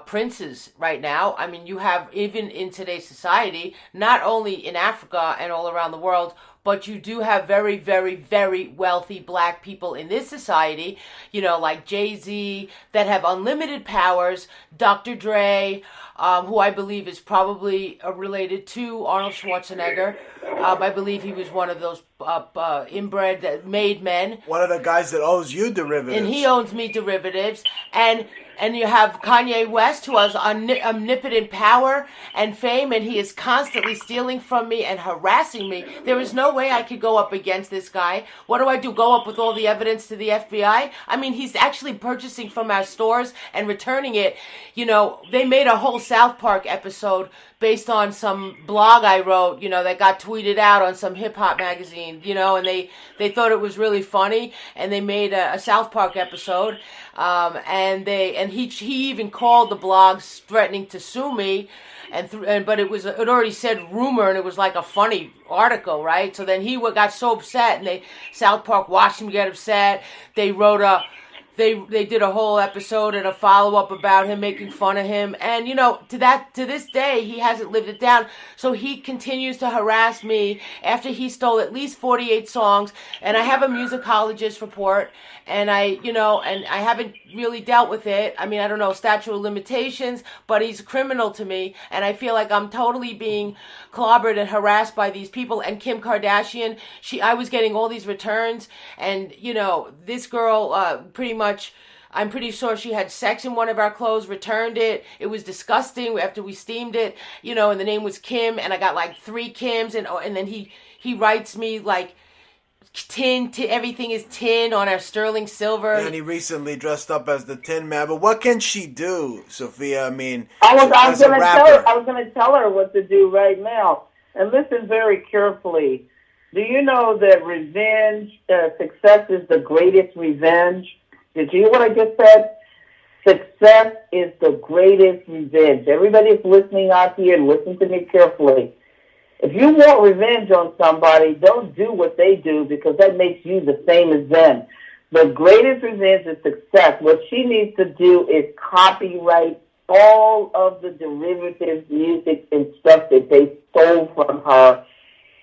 princes right now. I mean, you have, even in today's society, not only in Africa and all around the world, but you do have very, very, very wealthy black people in this society, you know, like Jay-Z, that have unlimited powers, Dr. Dre, who I believe is probably related to Arnold Schwarzenegger. I believe he was one of those inbred that made men. One of the guys that owes you derivatives. And he owns me derivatives. And you have Kanye West, who has omnipotent power and fame, and he is constantly stealing from me and harassing me. There is no way I could go up against this guy. What do? Go up with all the evidence to the FBI? I mean, he's actually purchasing from our stores and returning it. You know, they made a whole South Park episode based on some blog I wrote, you know, that got tweeted out on some hip-hop magazine, you know, and they thought it was really funny, and they made a South Park episode, and he even called the blogs threatening to sue me, but it already said rumor, and it was like a funny article, right? So then he got so upset, and South Park watched him get upset. They wrote They did a whole episode and a follow-up about him, making fun of him. And, you know, to this day, he hasn't lived it down. So he continues to harass me after he stole at least 48 songs. And I have a musicologist report. And I haven't really dealt with it. I mean, I don't know, statute of limitations, but he's a criminal to me. And I feel like I'm totally being clobbered and harassed by these people. And Kim Kardashian, I was getting all these returns. And, you know, this girl pretty much, I'm pretty sure she had sex in one of our clothes, returned it. It was disgusting after we steamed it, you know, and the name was Kim. And I got like 3 Kims. And then he writes me like, tin, everything is tin on our sterling silver. And he recently dressed up as the Tin Man. But what can she do, Sophia? I mean, I was going to tell her what to do right now. And listen very carefully. Do you know that revenge, success is the greatest revenge? Did you hear what I just said? Success is the greatest revenge. Everybody's listening out here and listen to me carefully. If you want revenge on somebody, don't do what they do, because that makes you the same as them. The greatest revenge is success. What she needs to do is copyright all of the derivative music and stuff that they stole from her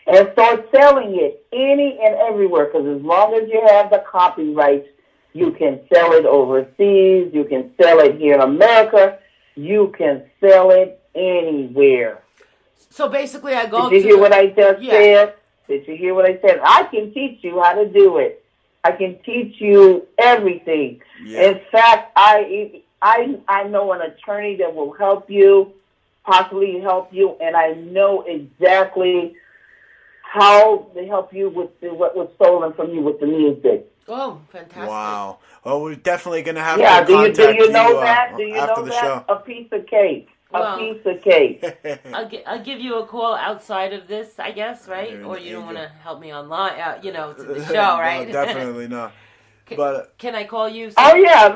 and start selling it any and everywhere, because as long as you have the copyrights, you can sell it overseas, you can sell it here in America, you can sell it anywhere. So basically, I go. Did you hear what I just said? Did you hear what I said? I can teach you how to do it. I can teach you everything. Yeah. In fact, I know an attorney that will help you, possibly help you, and I know exactly how to help you with what was stolen from you with the music. Oh, fantastic! Wow. Well, we're definitely going to have to contact you. Do you know that? Do you after know the that? show. A piece of cake. A piece of cake. I'll give you a call outside of this, I guess, right? Or you don't want to help me online, to the show, right? No, definitely not. But can I call you? Oh, yeah.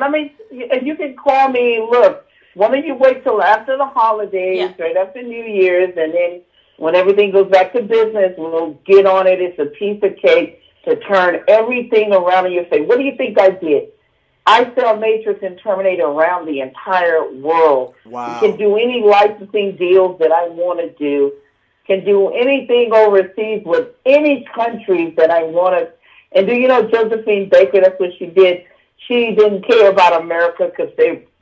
You can call me. Look, why don't you wait till after the holidays, right after New Year's, and then when everything goes back to business, we'll get on it. It's a piece of cake to turn everything around in your face. What do you think I did? I sell Matrix and Terminator around the entire world. Wow. You can do any licensing deals that I want to do. Can do anything overseas with any countries that I want to. And do you know Josephine Baker, that's what she did. She didn't care about America because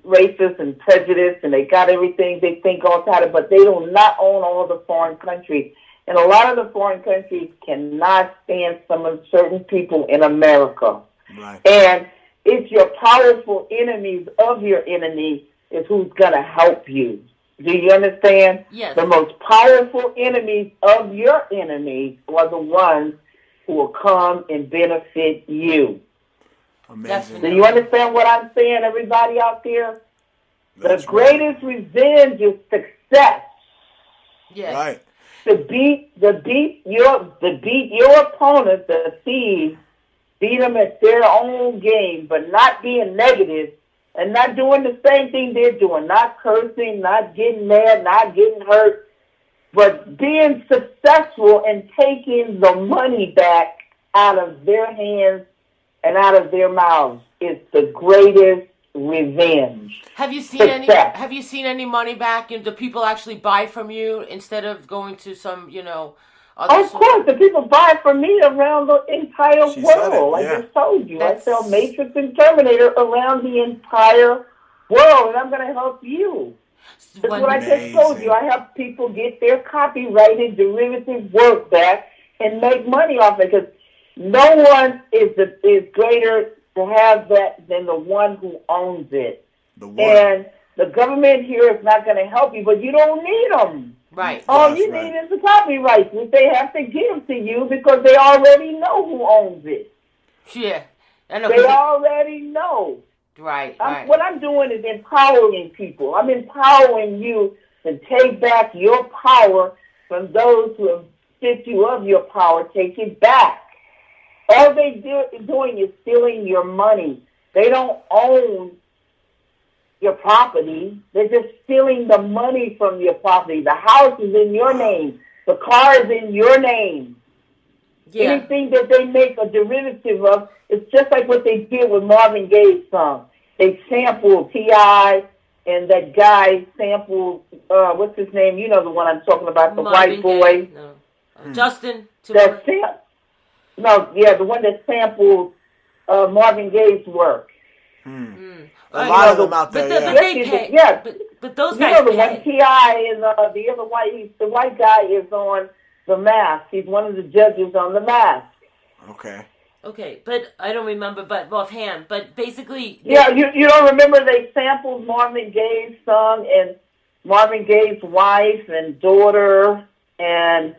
racist and prejudiced, and they got everything they think all tied, but they do not own all the foreign countries. And a lot of the foreign countries cannot stand some of certain people in America. Right. And it's your powerful enemies of your enemy is who's going to help you. Do you understand? Yes. The most powerful enemies of your enemies are the ones who will come and benefit you. Amazing. Do you understand what I'm saying, everybody out there? That's the greatest revenge is success. Yes. Right. To beat your opponent, the thieves, beat them at their own game, but not being negative and not doing the same thing they're doing, not cursing, not getting mad, not getting hurt, but being successful and taking the money back out of their hands and out of their mouths is the greatest revenge. Have you seen any money back? Do people actually buy from you instead of going to some, other Of course, the people buy from me around the entire world. Yeah. I just told you. I sell Matrix and Terminator around the entire world, and I'm going to help you. That's what I just told you. I help people get their copyrighted derivative work back and make money off it, because no one is greater to have that than the one who owns it. And the government here is not going to help you, but you don't need them. Right. All you need is the copyrights, which they have to give to you because they already know who owns it. Yeah. They already know. Right, What I'm doing is empowering people. I'm empowering you to take back your power from those who have stripped you of your power. Take it back. All they doing is stealing your money. They don't own your property. They're just stealing the money from your property. The house is in your name. The car is in your name. Yeah. Anything that they make a derivative of, it's just like what they did with Marvin Gaye's song. They sampled T.I. and that guy sampled, what's his name? You know the one I'm talking about, the white boy. No. Justin. The one that sampled Marvin Gaye's work. A lot of them out there, But those guys the one T.I. and the other white guy is on The Mask. He's one of the judges on The Mask. Okay, but I don't remember, but offhand. But basically... Yeah, you don't remember they sampled Marvin Gaye's song, and Marvin Gaye's wife and daughter and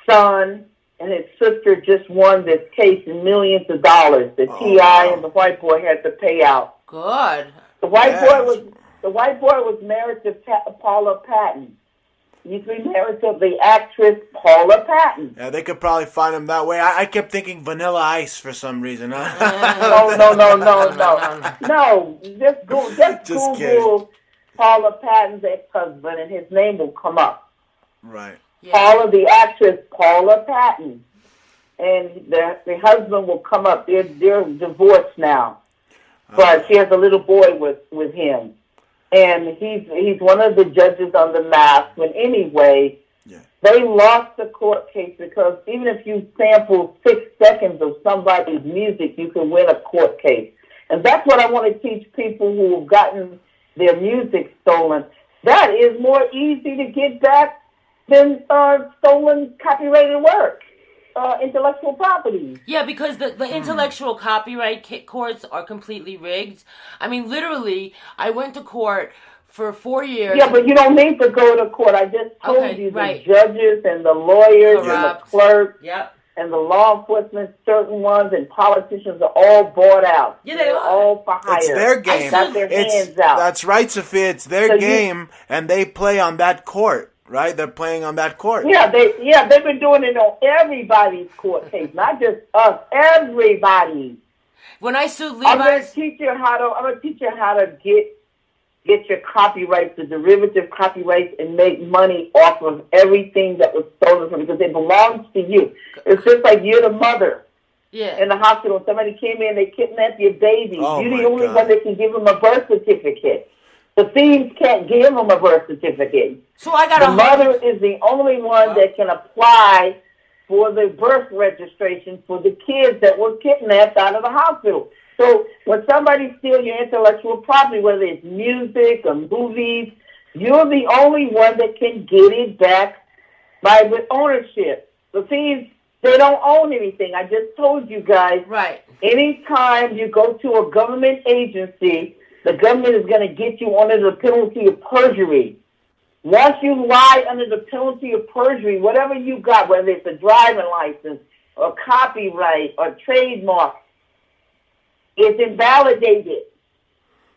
son and his sister just won this case in millions of dollars that T.I. and the white boy had to pay out. Good. The white boy was married to Paula Patton. He used to be married to the actress Paula Patton. Yeah, they could probably find him that way. I kept thinking Vanilla Ice for some reason. No. Just Google Paula Patton's ex-husband, and his name will come up. Right. Yeah. Paula, the actress Paula Patton, and the husband will come up. They're divorced now, but she has a little boy with him, and he's one of the judges on The Mask. But anyway, they lost the court case because even if you sample 6 seconds of somebody's music, you can win a court case. And that's what I want to teach people who have gotten their music stolen. That is more easy to get back than stolen copyrighted work, intellectual property. Yeah, because the intellectual copyright courts are completely rigged. I mean, literally, I went to court for 4 years. Yeah, but you don't need to go to court. I just told you the judges and the lawyers and the clerks and the law enforcement, certain ones, and politicians are all bought out. Yeah, they're all for hire. It's their game. Got their hands out. That's right, Sophia. It's their game, and they play on that court. Right, they're playing on that court. Yeah, they've been doing it on everybody's court case, not just us. Everybody. When I sued Levi's, I'm going to teach you how to get your copyrights, the derivative copyrights, and make money off of everything that was stolen from you because it belongs to you. It's just like you're the mother. Yeah. In the hospital, somebody came in, they kidnapped your baby. Oh, you're the only one that can give them a birth certificate. The thieves can't give them a birth certificate. So I got the mother is the only one that can apply for the birth registration for the kids that were kidnapped out of the hospital. So when somebody steals your intellectual property, whether it's music or movies, you're the only one that can get it back with ownership. The thieves, they don't own anything. I just told you guys. Right. Anytime you go to a government agency, the government is going to get you under the penalty of perjury. Once you lie under the penalty of perjury, whatever you got, whether it's a driving license or copyright or trademark, it's invalidated.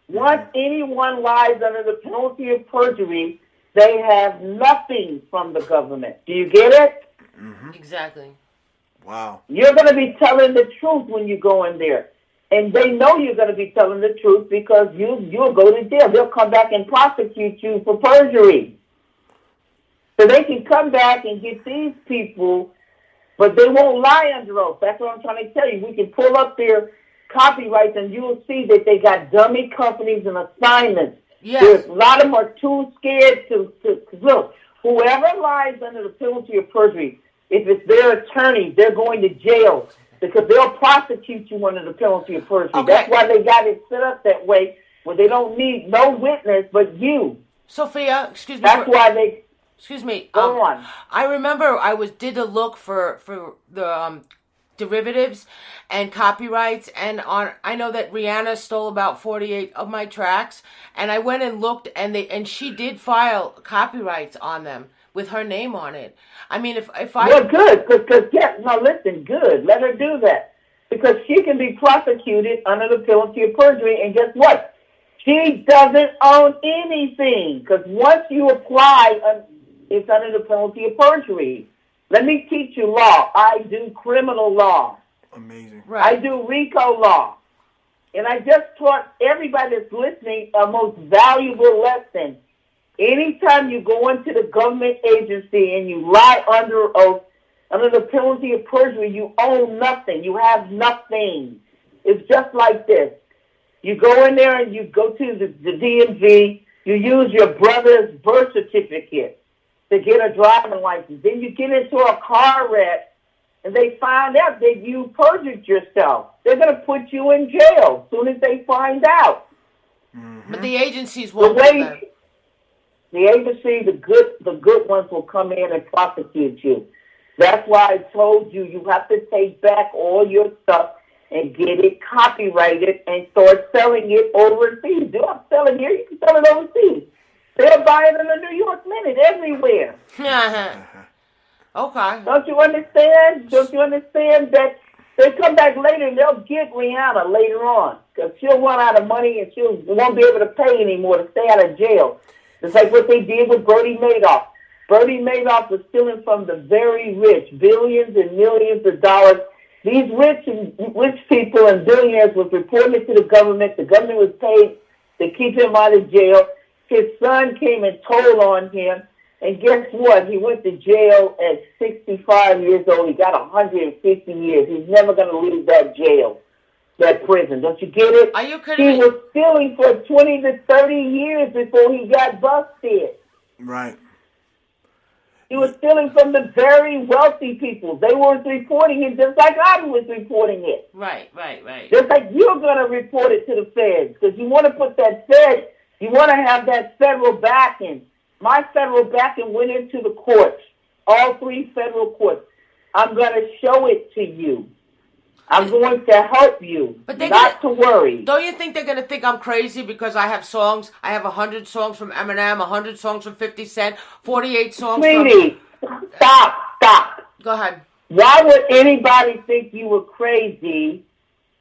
Once anyone lies under the penalty of perjury, they have nothing from the government. Do you get it? Mm-hmm. Exactly. Wow. You're going to be telling the truth when you go in there. And they know you're going to be telling the truth because you'll go to jail. They'll come back and prosecute you for perjury. So they can come back and get these people, but they won't lie under oath. That's what I'm trying to tell you. We can pull up their copyrights and you'll see that they got dummy companies and assignments. Yes. A lot of them are too scared to look. Whoever lies under the penalty of perjury, if it's their attorney, they're going to jail because they'll prosecute you under the penalty of perjury. Okay. That's why they got it set up that way, where they don't need no witness but you. Sophia, excuse me. That's why they... Excuse me. Go on. I remember I did a look for the derivatives and copyrights, and I know that Rihanna stole about 48 of my tracks, and I went and looked, and she did file copyrights on them with her name on it. I mean, if I... Well, good, because, no, listen, good. Let her do that. Because she can be prosecuted under the penalty of perjury, and guess what? She doesn't own anything, because once you apply, it's under the penalty of perjury. Let me teach you law. I do criminal law. Amazing. Right. I do RICO law. And I just taught everybody that's listening a most valuable lesson. Anytime you go into the government agency and you lie under oath, under the penalty of perjury, you own nothing. You have nothing. It's just like this. You go in there and you go to the DMV, you use your brother's birth certificate to get a driving license. Then you get into a car wreck and they find out that you perjured yourself. They're going to put you in jail as soon as they find out. Mm-hmm. But the agencies won't do that. The agency, the good ones will come in and prosecute you. That's why I told you you have to take back all your stuff and get it copyrighted and start selling it overseas. Do not sell it here, you can sell it overseas. They'll buy it in the New York Minute everywhere. Okay. Don't you understand? Don't you understand that they come back later and they'll get Rihanna later on because she'll run out of money and she won't be able to pay anymore to stay out of jail. It's like what they did with Bernie Madoff. Bernie Madoff was stealing from the very rich, billions and millions of dollars. These rich people and billionaires was reporting it to the government. The government was paid to keep him out of jail. His son came and told on him. And guess what? He went to jail at 65 years old. He got 150 years. He's never going to leave that jail, that prison. Don't you get it? Are you kidding me? He was stealing for 20 to 30 years before he got busted. Right. He was stealing from the very wealthy people. They were reporting it just like I was reporting it. Right. Just like you're going to report it to the feds because you want to put that fed, you want to have that federal backing. My federal backing went into the courts, all 3 federal courts. I'm going to show it to you. I'm going to help you, but not to worry. Don't you think they're going to think I'm crazy because I have songs? I have 100 songs from Eminem, 100 songs from 50 Cent, 48 songs Sweetie, stop. Go ahead. Why would anybody think you were crazy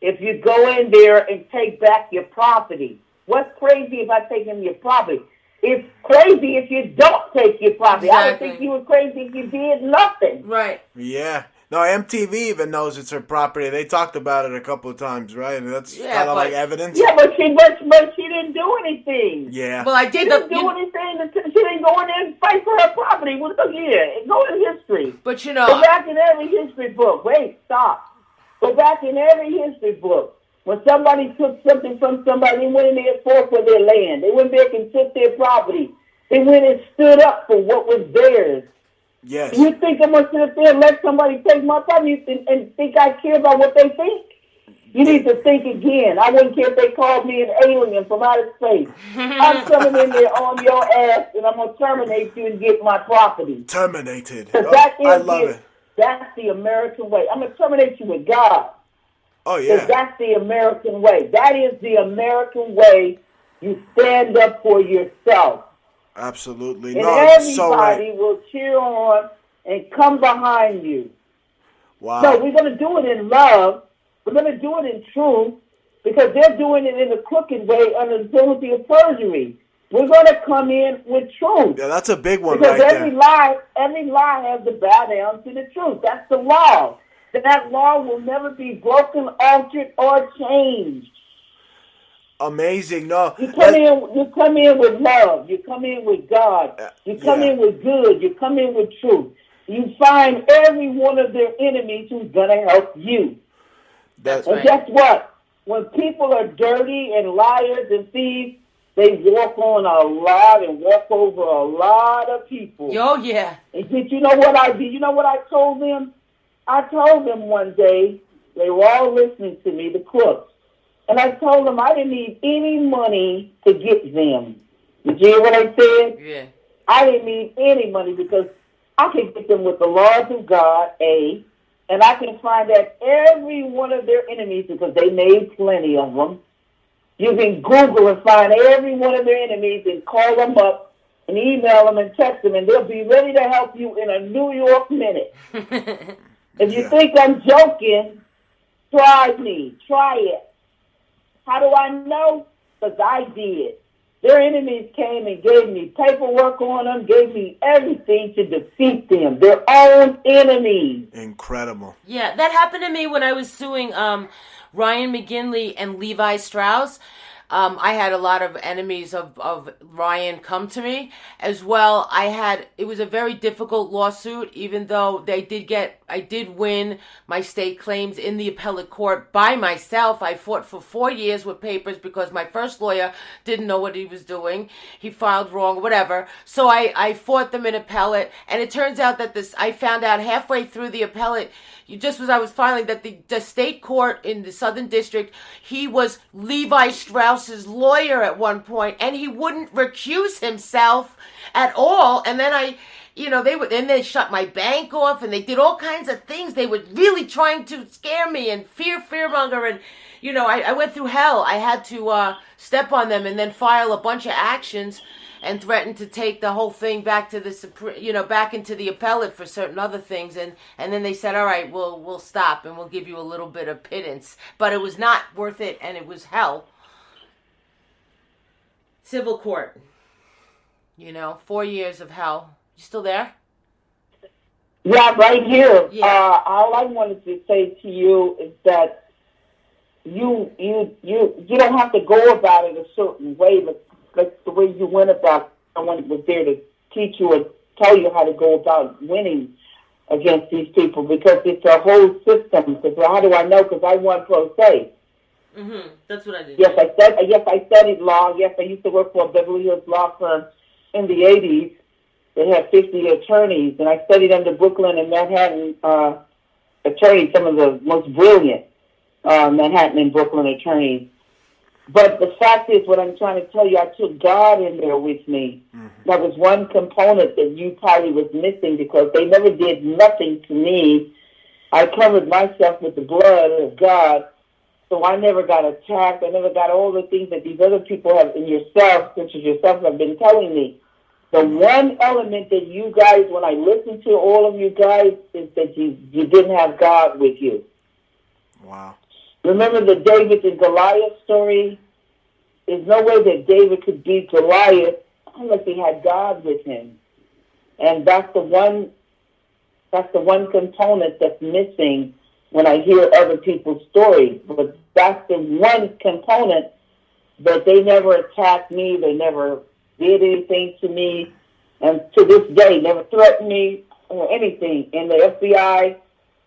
if you go in there and take back your property? What's crazy about taking your property? It's crazy if you don't take your property. Exactly. I would think you were crazy if you did nothing. Right. Yeah. No, MTV even knows it's her property. They talked about it a couple of times, right? And that's kind of like evidence. Yeah, but she didn't do anything. Yeah. Well, I did. She didn't do anything. She didn't go in there and fight for her property. Well, look here. Go in history. But you know, go back in every history book. Wait, stop. Go back in every history book. When somebody took something from somebody, they went in there and fought for their land. They went back and took their property. They went and stood up for what was theirs. Yes. You think I'm going to sit there and let somebody take my property and think I care about what they think? You need to think again. I wouldn't care if they called me an alien from outer space. I'm coming in there on your ass, and I'm going to terminate you and get my property. Terminated. I love it. That's the American way. I'm going to terminate you with God. Oh, yeah. That's the American way. That is the American way. You stand up for yourself. Absolutely. And no, everybody so right. will cheer on and come behind you. Wow. No, we're going to do it in love. We're going to do it in truth, because they're doing it in a crooked way under the penalty of perjury. We're going to come in with truth. Yeah, that's a big one because right every there. Every lie has to bow down to the truth. That's the law. That law will never be broken, altered, or changed. Amazing. No, you come in with love. You come in with God. You come in with good. You come in with truth. You find every one of their enemies who's going to help you. That's and right. Guess what? When people are dirty and liars and thieves, they walk on a lot and walk over a lot of people. Oh, yeah. And did you know what I did? You know what I told them? I told them one day, they were all listening to me, the crooks, and I told them I didn't need any money to get them. Did you hear what I said? Yeah. I didn't need any money because I could get them with the laws of God, and I can find out every one of their enemies because they made plenty of them. You can Google and find every one of their enemies and call them up and email them and text them, and they'll be ready to help you in a New York minute. If you think I'm joking, try me. Try it. How do I know? Because I did. Their enemies came and gave me paperwork on them, gave me everything to defeat them. Their own enemies. Incredible. Yeah, that happened to me when I was suing Ryan McGinley and Levi Strauss. I had a lot of enemies of Ryan come to me as well. It was a very difficult lawsuit, even though I did win my state claims in the appellate court by myself. I fought for 4 years with papers because my first lawyer didn't know what he was doing. He filed wrong, whatever. So I fought them in appellate, and it turns out that I found out halfway through the appellate, just as I was filing, that the state court in the Southern District, he was Levi Strauss's lawyer at one point, and he wouldn't recuse himself at all. And then they shut my bank off, and they did all kinds of things. They were really trying to scare me and fearmonger, and I went through hell. I had to step on them and then file a bunch of actions and threatened to take the whole thing back to the back into the appellate for certain other things, and then they said, all right, we'll stop and we'll give you a little bit of pittance, but it was not worth it, and it was hell. Civil court, 4 years of hell. You still there? Yeah, right here. Yeah. All I wanted to say to you is that you don't have to go about it a certain way, but like the way you went about it. Someone was there to teach you or tell you how to go about winning against these people, because it's a whole system. Because how do I know? Because I won pro se. Mm-hmm. That's what I did. Yes, I studied law. Yes, I used to work for a Beverly Hills law firm in the 80s. They had 50 attorneys, and I studied under Brooklyn and Manhattan attorneys, some of the most brilliant Manhattan and Brooklyn attorneys. But the fact is, what I'm trying to tell you, I took God in there with me. Mm-hmm. That was one component that you probably was missing, because they never did nothing to me. I covered myself with the blood of God, so I never got attacked. I never got all the things that these other people have in yourself, such as yourself, have been telling me. The one element that you guys, when I listen to all of you guys, is that you didn't have God with you. Wow. Remember the David and Goliath story? There's no way that David could beat Goliath unless he had God with him. And that's the one component that's missing when I hear other people's stories. But that's the one component that they never attacked me, they never did anything to me, and to this day never threatened me or anything. And the FBI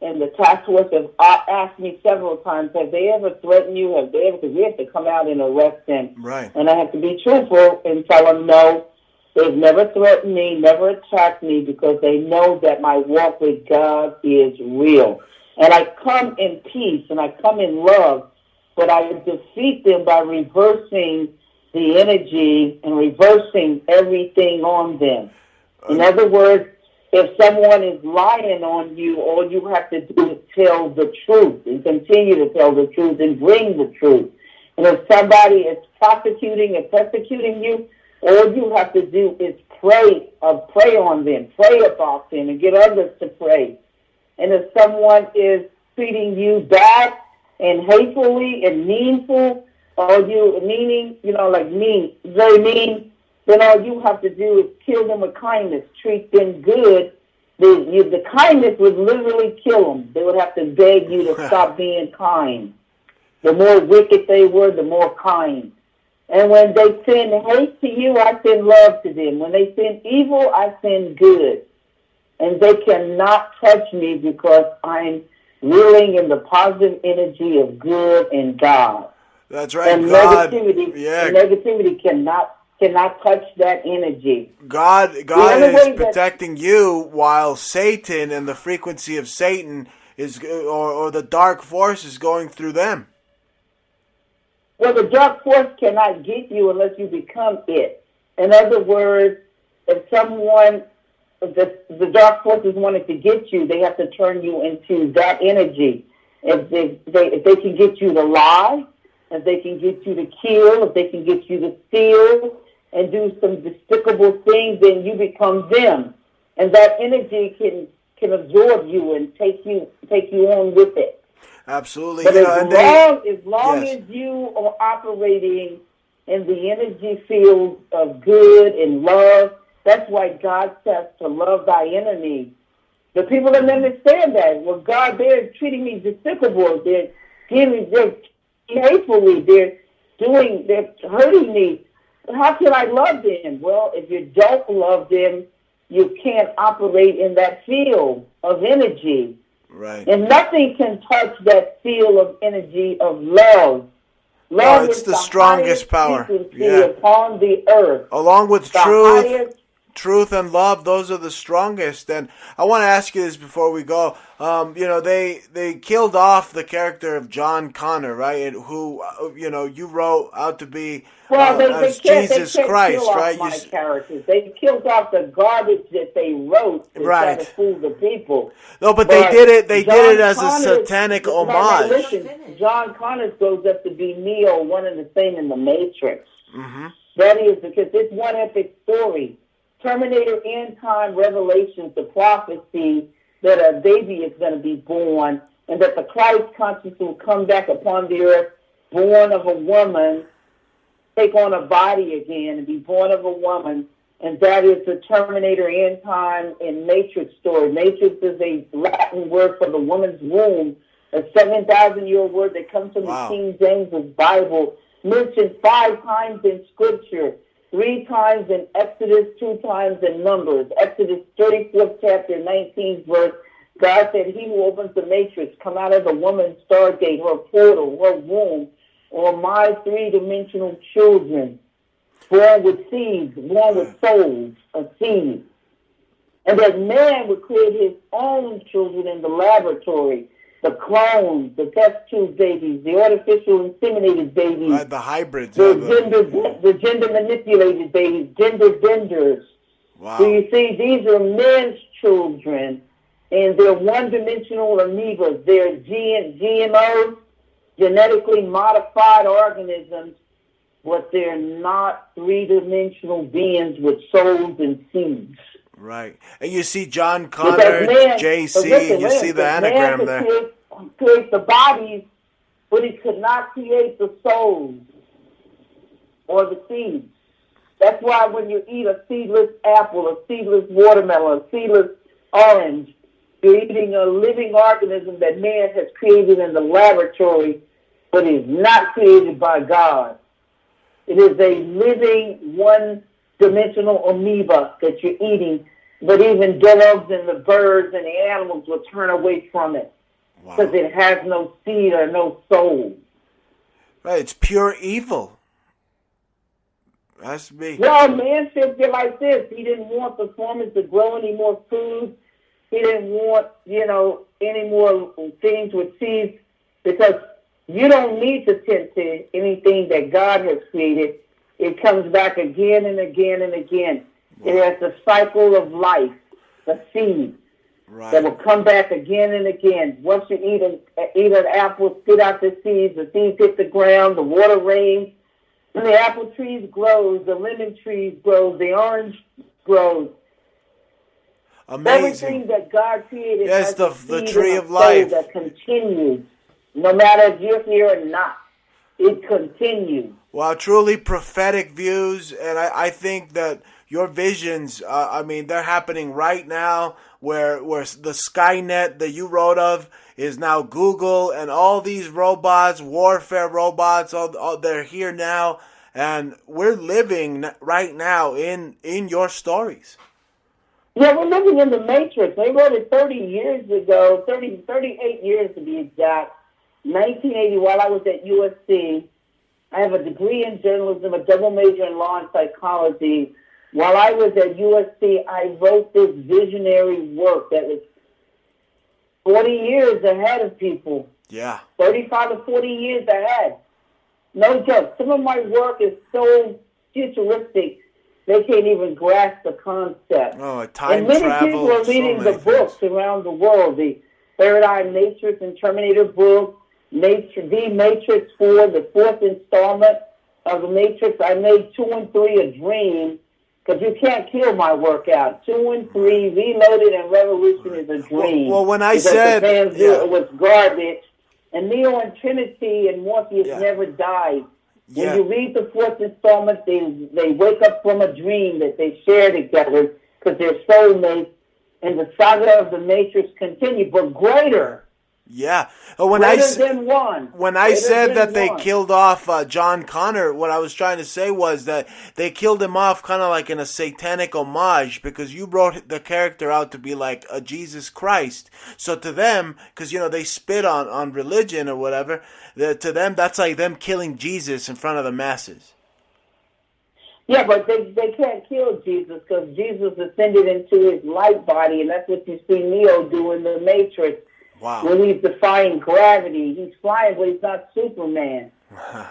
and the task force have asked me several times, have they ever threatened you? Have they ever? Because we have to come out and arrest them. Right. And I have to be truthful and tell them, no, they've never threatened me, never attacked me, because they know that my walk with God is real. And I come in peace, and I come in love, but I defeat them by reversing the energy and reversing everything on them. In other words, if someone is lying on you, all you have to do is tell the truth and continue to tell the truth and bring the truth. And if somebody is prosecuting and persecuting you, all you have to do is pray on them, pray about them, and get others to pray. And if someone is treating you bad and hatefully and meanful, or you meaning, like mean, very mean, then all you have to do is kill them with kindness, treat them good. The kindness would literally kill them. They would have to beg you to stop being kind. The more wicked they were, the more kind. And when they send hate to you, I send love to them. When they send evil, I send good. And they cannot touch me because I'm ruling in the positive energy of good and God. That's right. And God, negativity cannot touch that energy. God is protecting you, while Satan and the frequency of Satan is, or the dark force is going through them. Well, the dark force cannot get you unless you become it. In other words, if someone, the dark forces wanted to get you, they have to turn you into that energy. If they can get you to lie, if they can get you to kill, if they can get you to steal and do some despicable things, then you become them. And that energy can absorb you and take you on with it. Absolutely. But as long as you are operating in the energy field of good and love, that's why God says to love thy enemy. The people don't understand that. Well, God, they're treating me despicable. They're hatefully. They're hurting me. How can I love them? Well, if you don't love them, you can't operate in that field of energy. Right. And nothing can touch that field of energy of love. Love it's is the strongest power upon the earth. Along with truth and love, those are the strongest. And I want to ask you this before we go. They killed off the character of John Connor, right? Who, you wrote out to be as Jesus Christ, right? My characters. They killed off the garbage that they wrote to try to fool the people. No, but they did it. They did it as a satanic homage. Listen, John Connor goes up to be Neo, one and the same in the Matrix. Mm-hmm. That is because it's one epic story. Terminator End Time Revelations, the prophecy that a baby is going to be born and that the Christ consciousness will come back upon the earth, born of a woman, take on a body again and be born of a woman. And that is the Terminator End Time and Matrix story. Matrix is a Latin word for the woman's womb, a 7,000-year-old word that comes from the King James Bible, mentioned 5 times in Scripture. 3 times in Exodus, 2 times in Numbers. Exodus 34th chapter, 19th verse. God said, he who opens the matrix, come out of the woman's stargate, her portal, her womb, or my 3-dimensional children, born with seeds, born with souls, a seed. And that man would create his own children in the laboratory, the clones, the test tube babies, the artificial inseminated babies, the hybrids, the gender manipulated babies, gender benders. Wow. So you see, these are men's children, and they're one-dimensional amoebas. They're GMOs, genetically modified organisms, but they're not 3-dimensional beings with souls and seeds. Right. And you see John Connor, JC, you see the anagram there. Create the bodies, but he could not create the souls or the seeds. That's why when you eat a seedless apple, a seedless watermelon, a seedless orange, you're eating a living organism that man has created in the laboratory, but is not created by God. It is a living, one-dimensional amoeba that you're eating, but even dogs and the birds and the animals will turn away from it because it has no seed or no soul. Right, it's pure evil. It has to be. Well, man said it like this. He didn't want the farmers to grow any more food. He didn't want, any more things with seeds because You don't need to tend to anything that God has created. It comes back again and again and again. Wow. It has the cycle of life, the seed. Right. That will come back again and again. Once you eat an apple, spit out the seeds hit the ground, the water rains, and the apple trees grows, the lemon trees grows, the orange grows. Amazing. Everything that God created has the tree of life that continues, no matter if you're here or not. It continues. Well, truly prophetic views, and I think that your visions, they're happening right now, where the Skynet that you wrote of is now Google, and all these robots, warfare robots, all they're here now, and we're living right now in your stories. Yeah, we're living in the Matrix. They wrote it 30 years ago, 38 years to be exact. 1980, while I was at USC, I have a degree in journalism, a double major in law and psychology. While I was at USC, I wrote this visionary work that was 40 years ahead of people. Yeah. 35 to 40 years ahead. No joke. Some of my work is so futuristic, they can't even grasp the concept. Oh, time travel. And many travel, people are reading the books around the world. The Third Eye Matrix and Terminator book, The Matrix 4, the fourth installment of The Matrix. I made 2 and 3 a dream, because you can't kill my work out. 2 and 3, Reloaded, and Revolution is a dream. Well, when I said the fans knew it was garbage, and Neo and Trinity and Morpheus never died. When you read the fourth installment, they wake up from a dream that they share together because they're soulmates, and the saga of the Matrix continues, but greater. Yeah. When I said that they killed off John Connor, what I was trying to say was that they killed him off kind of like in a satanic homage, because you wrote the character out to be like a Jesus Christ. So to them, because they spit on religion or whatever, to them that's like them killing Jesus in front of the masses. Yeah, but they can't kill Jesus because Jesus ascended into his light body, and that's what you see Neo do in the Matrix. Wow. When he's defying gravity, he's flying, but he's not Superman.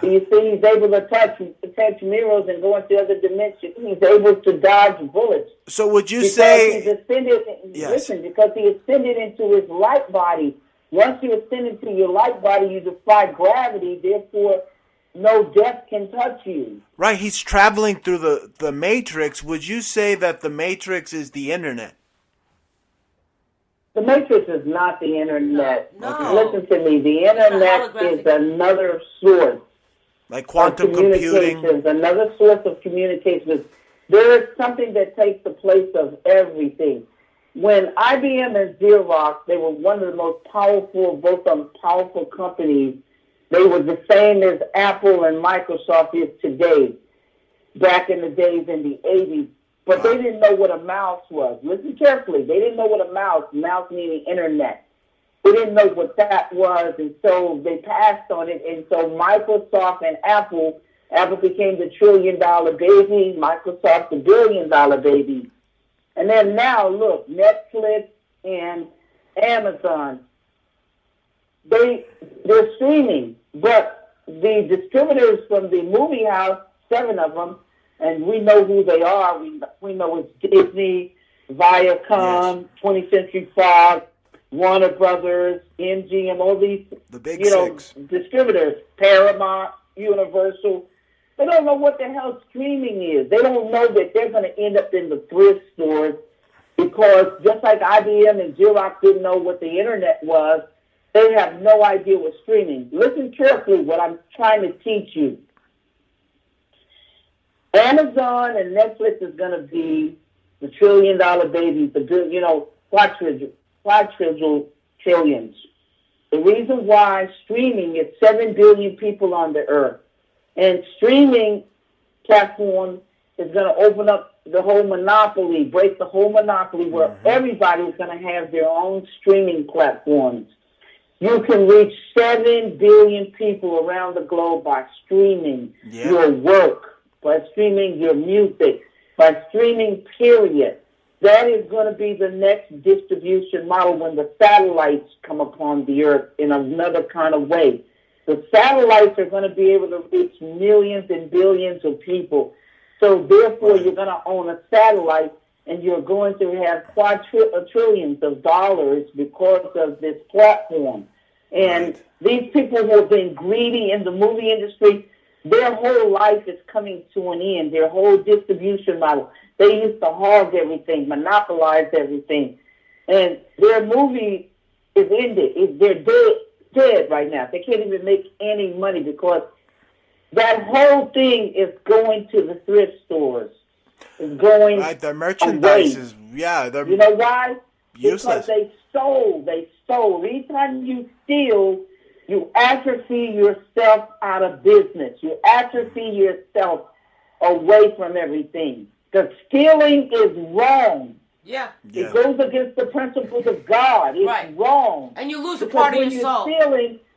So you see, he's able to touch mirrors and go into other dimensions. He's able to dodge bullets. So would you say... Listen, because he ascended into his light body. Once you ascend into your light body, you defy gravity, therefore no death can touch you. Right, he's traveling through the Matrix. Would you say that the Matrix is the internet? The Matrix is not the internet. No. Okay. Listen to me. The internet is another source. Like quantum computing? Another source of communications. There is something that takes the place of everything. When IBM and Xerox, they were one of the most powerful, both powerful companies. They were the same as Apple and Microsoft is today, back in the days in the 80s. But they didn't know what a mouse was. Listen carefully. They didn't know what a mouse meaning internet. They didn't know what that was, and so they passed on it. And so Microsoft and Apple became the $1 trillion baby, Microsoft the $1 billion baby. And then now, look, Netflix and Amazon, they're streaming. But the distributors from the movie house, 7 of them, and we know who they are. We know it's Disney, Viacom, 20th Century Fox, Warner Brothers, MGM, all these the big six distributors, Paramount, Universal. They don't know what the hell streaming is. They don't know that they're going to end up in the thrift stores, because just like IBM and Xerox didn't know what the internet was, they have no idea what streaming. Listen carefully what I'm trying to teach you. Amazon and Netflix is going to be the $1 trillion babies, trillions. The reason why streaming is 7 billion people on the earth. And streaming platform is going to open up the whole monopoly, break the whole monopoly where everybody is going to have their own streaming platforms. You can reach 7 billion people around the globe by streaming your work, by streaming your music, by streaming, period. That is going to be the next distribution model when the satellites come upon the earth in another kind of way. The satellites are going to be able to reach millions and billions of people. So therefore, you're going to own a satellite, and you're going to have trillions of dollars because of this platform. And these people who have been greedy in the movie industry, their whole life is coming to an end, their whole distribution model. They used to hog everything, monopolize everything. And their movie is ended. They're dead right now. They can't even make any money because that whole thing is going to the thrift stores. It's going their merchandise is, they're you know why? useless. Because they stole. Every time you steal, you atrophy yourself out of business. You atrophy yourself away from everything. Because stealing is wrong. Yeah. It goes against the principles of God. It's wrong. And you lose a part of your soul.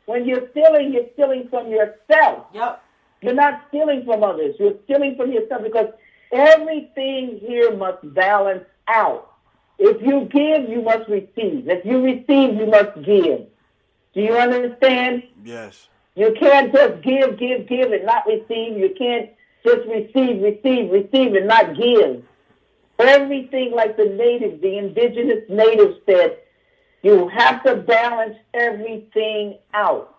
When you're stealing, you're stealing from yourself. Yep. You're not stealing from others. You're stealing from yourself because everything here must balance out. If you give, you must receive. If you receive, you must give. Do you understand? Yes. You can't just give and not receive. You can't just receive and not give. Everything like the indigenous natives said, you have to balance everything out.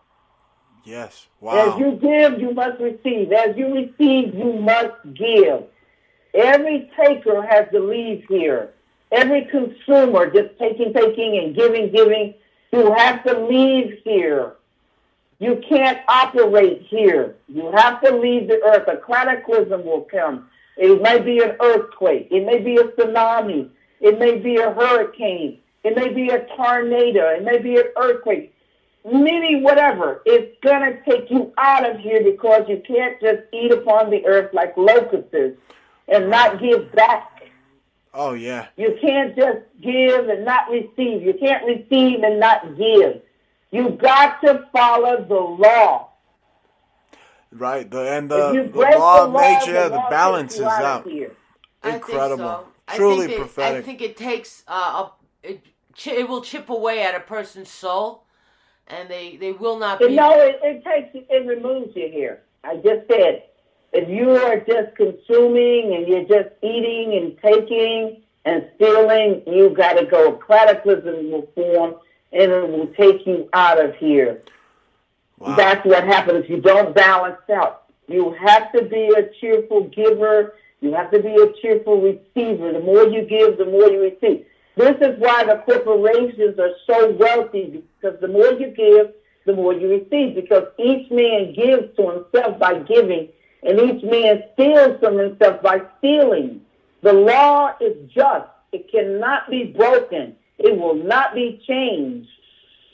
Yes. Wow. As you give, you must receive. As you receive, you must give. Every taker has to leave here. Every consumer just taking and giving. You have to leave here. You can't operate here. You have to leave the earth. A cataclysm will come. It may be an earthquake. It may be a tsunami. It may be a hurricane. It may be a tornado. It may be an earthquake. Whatever. It's going to take you out of here because you can't just eat upon the earth like locusts and not give back. Oh, yeah. You can't just give and not receive. You can't receive and not give. You got to follow the law. Right. The law of nature, the balance is out. Incredible. Truly prophetic. I think it takes it will chip away at a person's soul, and they will not be. No, it removes you here. I just said, if you are just consuming and you're just eating and taking and stealing, you got to go. A cataclysm will form, and it will take you out of here. Wow. That's what happens if you don't balance out. You have to be a cheerful giver. You have to be a cheerful receiver. The more you give, the more you receive. This is why the corporations are so wealthy, because the more you give, the more you receive, because each man gives to himself by giving, and each man steals from himself by stealing. The law is just. It cannot be broken. It will not be changed.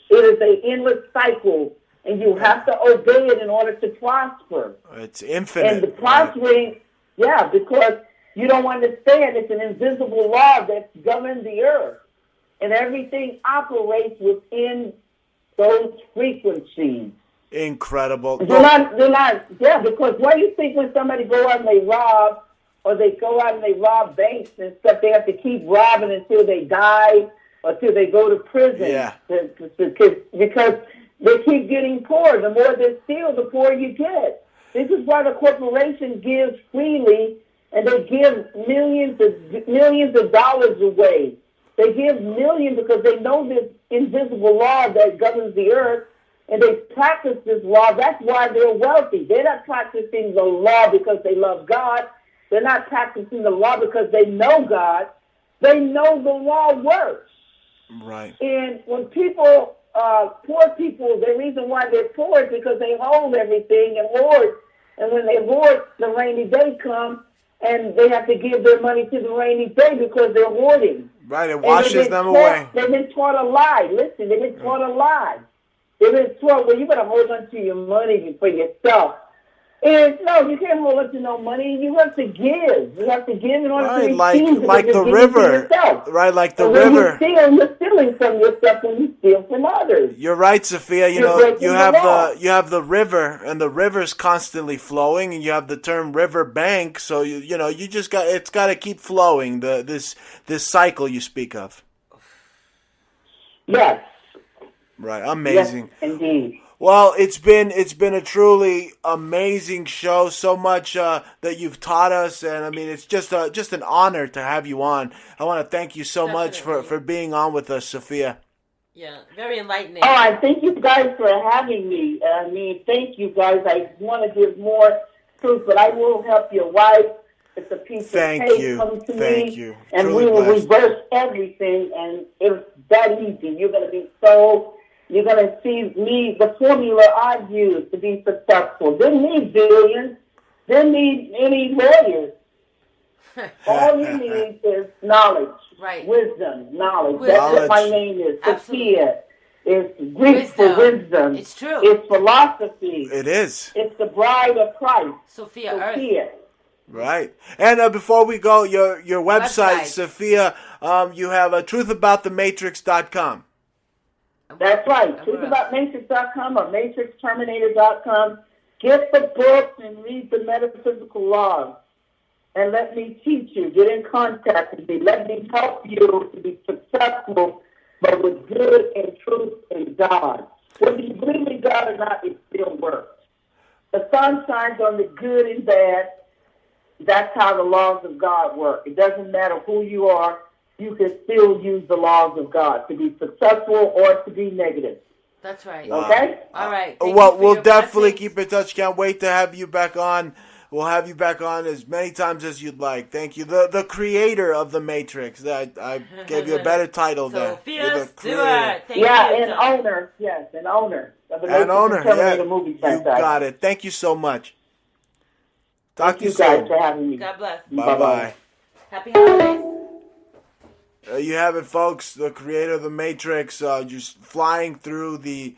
It is an endless cycle, and you have to obey it in order to prosper. It's infinite. And the prospering, because you don't understand, it's an invisible law that governs the earth, and everything operates within those frequencies. Incredible. They're not, because what do you think when somebody go out and they rob, or they go out and they rob banks and stuff, they have to keep robbing until they die, or until they go to prison? Yeah. Because they keep getting poor. The more they steal, the poorer you get. This is why the corporation gives freely, and they give millions of dollars away. They give millions because they know this invisible law that governs the earth, and they practice this law. That's why they're wealthy. They're not practicing the law because they love God. They're not practicing the law because they know God. They know the law works. Right. And when people, poor people, the reason why they're poor is because they hold everything and hoard. And when they hoard, the rainy day comes, and they have to give their money to the rainy day because they're hoarding. Right, it washes them away. They've been taught a lie. Listen, they've been taught a lie. They've been taught, well, you better hold on to your money for yourself. And no, you can't hold on to no money. You have to give. You have to give in order to receive. Like the river. Right, like the river. You're stealing from yourself when you steal from others. You're right, Sophia. You have the river, and the river's constantly flowing, and you have the term river bank. So you just it's got to keep flowing. This cycle you speak of. Yes. Right, amazing. Yes, indeed. Well, it's been a truly amazing show. So much that you've taught us, and I mean, it's just an honor to have you on. I want to thank you so much for being on with us, Sophia. Yeah, very enlightening. Oh, I thank you guys for having me. I mean, thank you guys. I want to give more truth, but I will help your wife. It's a piece of cake coming to me, and we will reverse everything, and it's that easy. You're going to see me, the formula I use to be successful. Didn't need billions. Didn't need any lawyers. All you need is knowledge, wisdom, knowledge. That's what my name is, Sophia. It's Greek for wisdom. It's true. It's philosophy. It is. It's the bride of Christ. Sophia. Right. And before we go, your website, Sophia, you have truthaboutthematrix.com. That's right. Truthaboutmatrix.com or matrixterminator.com. Get the books and read the metaphysical laws. And let me teach you. Get in contact with me. Let me help you to be successful, but with good and truth and God. Whether you believe in God or not, it still works. The sun shines on the good and bad. That's how the laws of God work. It doesn't matter who you are. You can still use the laws of God to be successful or to be negative. That's right. Okay? All right. Well, we'll definitely keep in touch. Can't wait to have you back on. We'll have you back on as many times as you'd like. Thank you. The creator of the Matrix. I gave you a better title there. Sophia Stewart. And owner. Yes, an owner of the Matrix movie franchise. You got it. Thank you so much. Talk to you guys soon. for having me. God bless. Bye-bye. Happy holidays. You have it, folks. The creator of the Matrix, just flying through the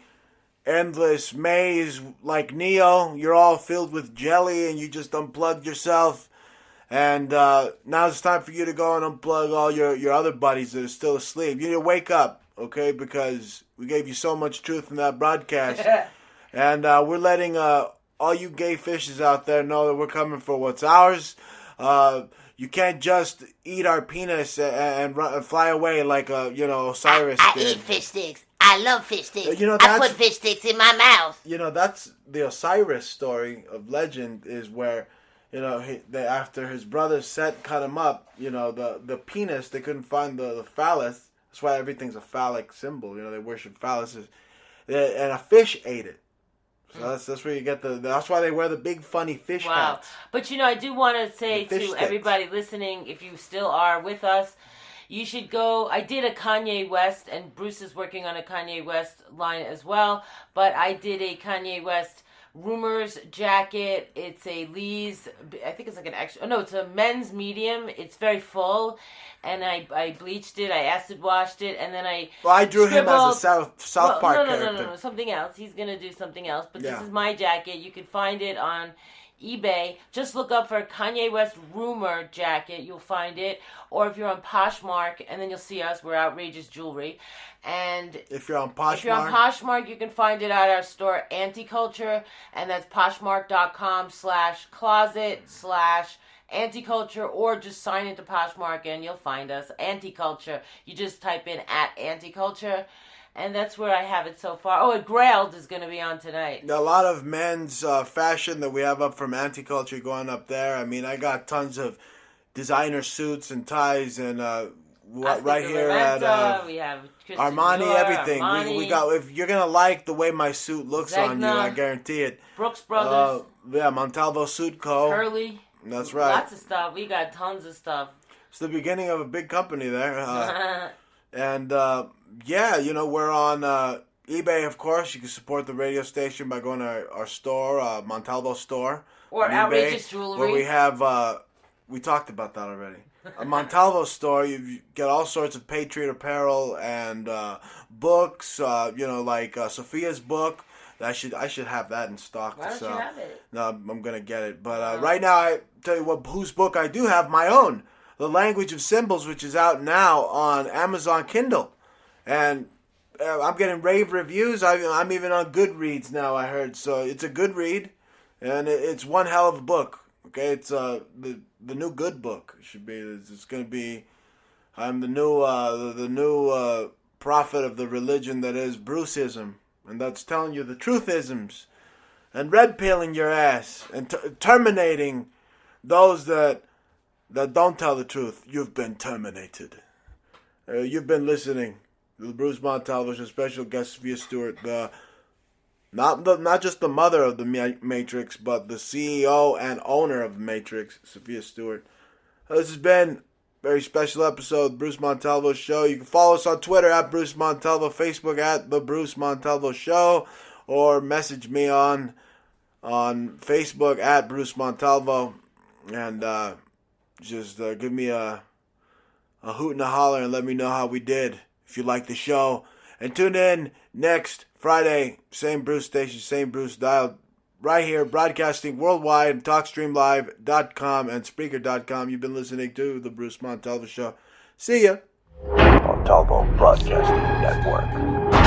endless maze like Neo. You're all filled with jelly, and you just unplugged yourself. And now it's time for you to go and unplug all your other buddies that are still asleep. You need to wake up, okay? Because we gave you so much truth in that broadcast. And we're letting all you gay fishes out there know that we're coming for what's ours. You can't just eat our penis and fly away like Osiris did. I eat fish sticks. I love fish sticks. I put fish sticks in my mouth. That's the Osiris story of legend, is where, after his brother Set cut him up, the penis, they couldn't find the phallus. That's why everything's a phallic symbol. They worship phalluses. And a fish ate it. So that's where you get that's why they wear the big funny fish hats. But I do want to say to everybody listening, if you still are with us, you should go. I did a Kanye West, and Bruce is working on a Kanye West line as well, but I did a Kanye West Rumors jacket. It's a Lee's, I think it's like an extra, no, it's a men's medium. It's very full, and I bleached it, I acid washed it, and then I drew him as a South Park character. No, something else. He's going to do something else, but this is my jacket. You can find it on eBay. Just look up for Kanye West Rumor jacket. You'll find it. Or if you're on Poshmark, and then you'll see us. We're Outrageous Jewelry. And if you're on Poshmark, you can find it at our store Anticulture, and that's poshmark.com/closet/anticulture, or just sign into Poshmark and you'll find us. Anticulture. You just type in @Anticulture. And that's where I have it so far. Oh, and Grailed is going to be on tonight. A lot of men's fashion that we have up from Anticulture going up there. I mean, I got tons of designer suits and ties, and right here at we have Armani, Dior, everything. Armani. We got. If you're gonna like the way my suit looks on you, I guarantee it. Brooks Brothers. Montalvo Suit Co. Hurley. That's right. Lots of stuff. We got tons of stuff. It's the beginning of a big company there. And we're on eBay, of course. You can support the radio station by going to our store, Montalvo store. Or Outrageous Jewelry. Where we have, we talked about that already. A Montalvo store, you get all sorts of Patriot apparel and books, like Sophia's book. I should have that in stock. Why don't you have it? No, I'm going to get it. But right now, I tell you whose book I do have, my own. The Language of Symbols, which is out now on Amazon Kindle. And I'm getting rave reviews. I'm even on Goodreads now, I heard. So it's a good read. And it's one hell of a book. Okay, it's the new good book. It should be. It's going to be. I'm the new prophet of the religion that is Bruceism. and that's telling you the truthisms and red pilling your ass and terminating those that don't tell the truth. You've been terminated. You've been listening to the Bruce Montalvo Show, special guest Sophia Stewart, not just the mother of the Matrix, but the CEO and owner of the Matrix, Sophia Stewart. This has been a very special episode of the Bruce Montalvo Show. You can follow us on Twitter at Bruce Montalvo, Facebook at The Bruce Montalvo Show, or message me on Facebook at Bruce Montalvo, and just give me a hoot and a holler and let me know how we did if you like the show. And tune in next Friday, same Bruce station, same Bruce dial, right here, broadcasting worldwide on TalkStreamLive.com and Spreaker.com. You've been listening to The Bruce Montalvo Show. See ya. Montalvo Broadcasting Network.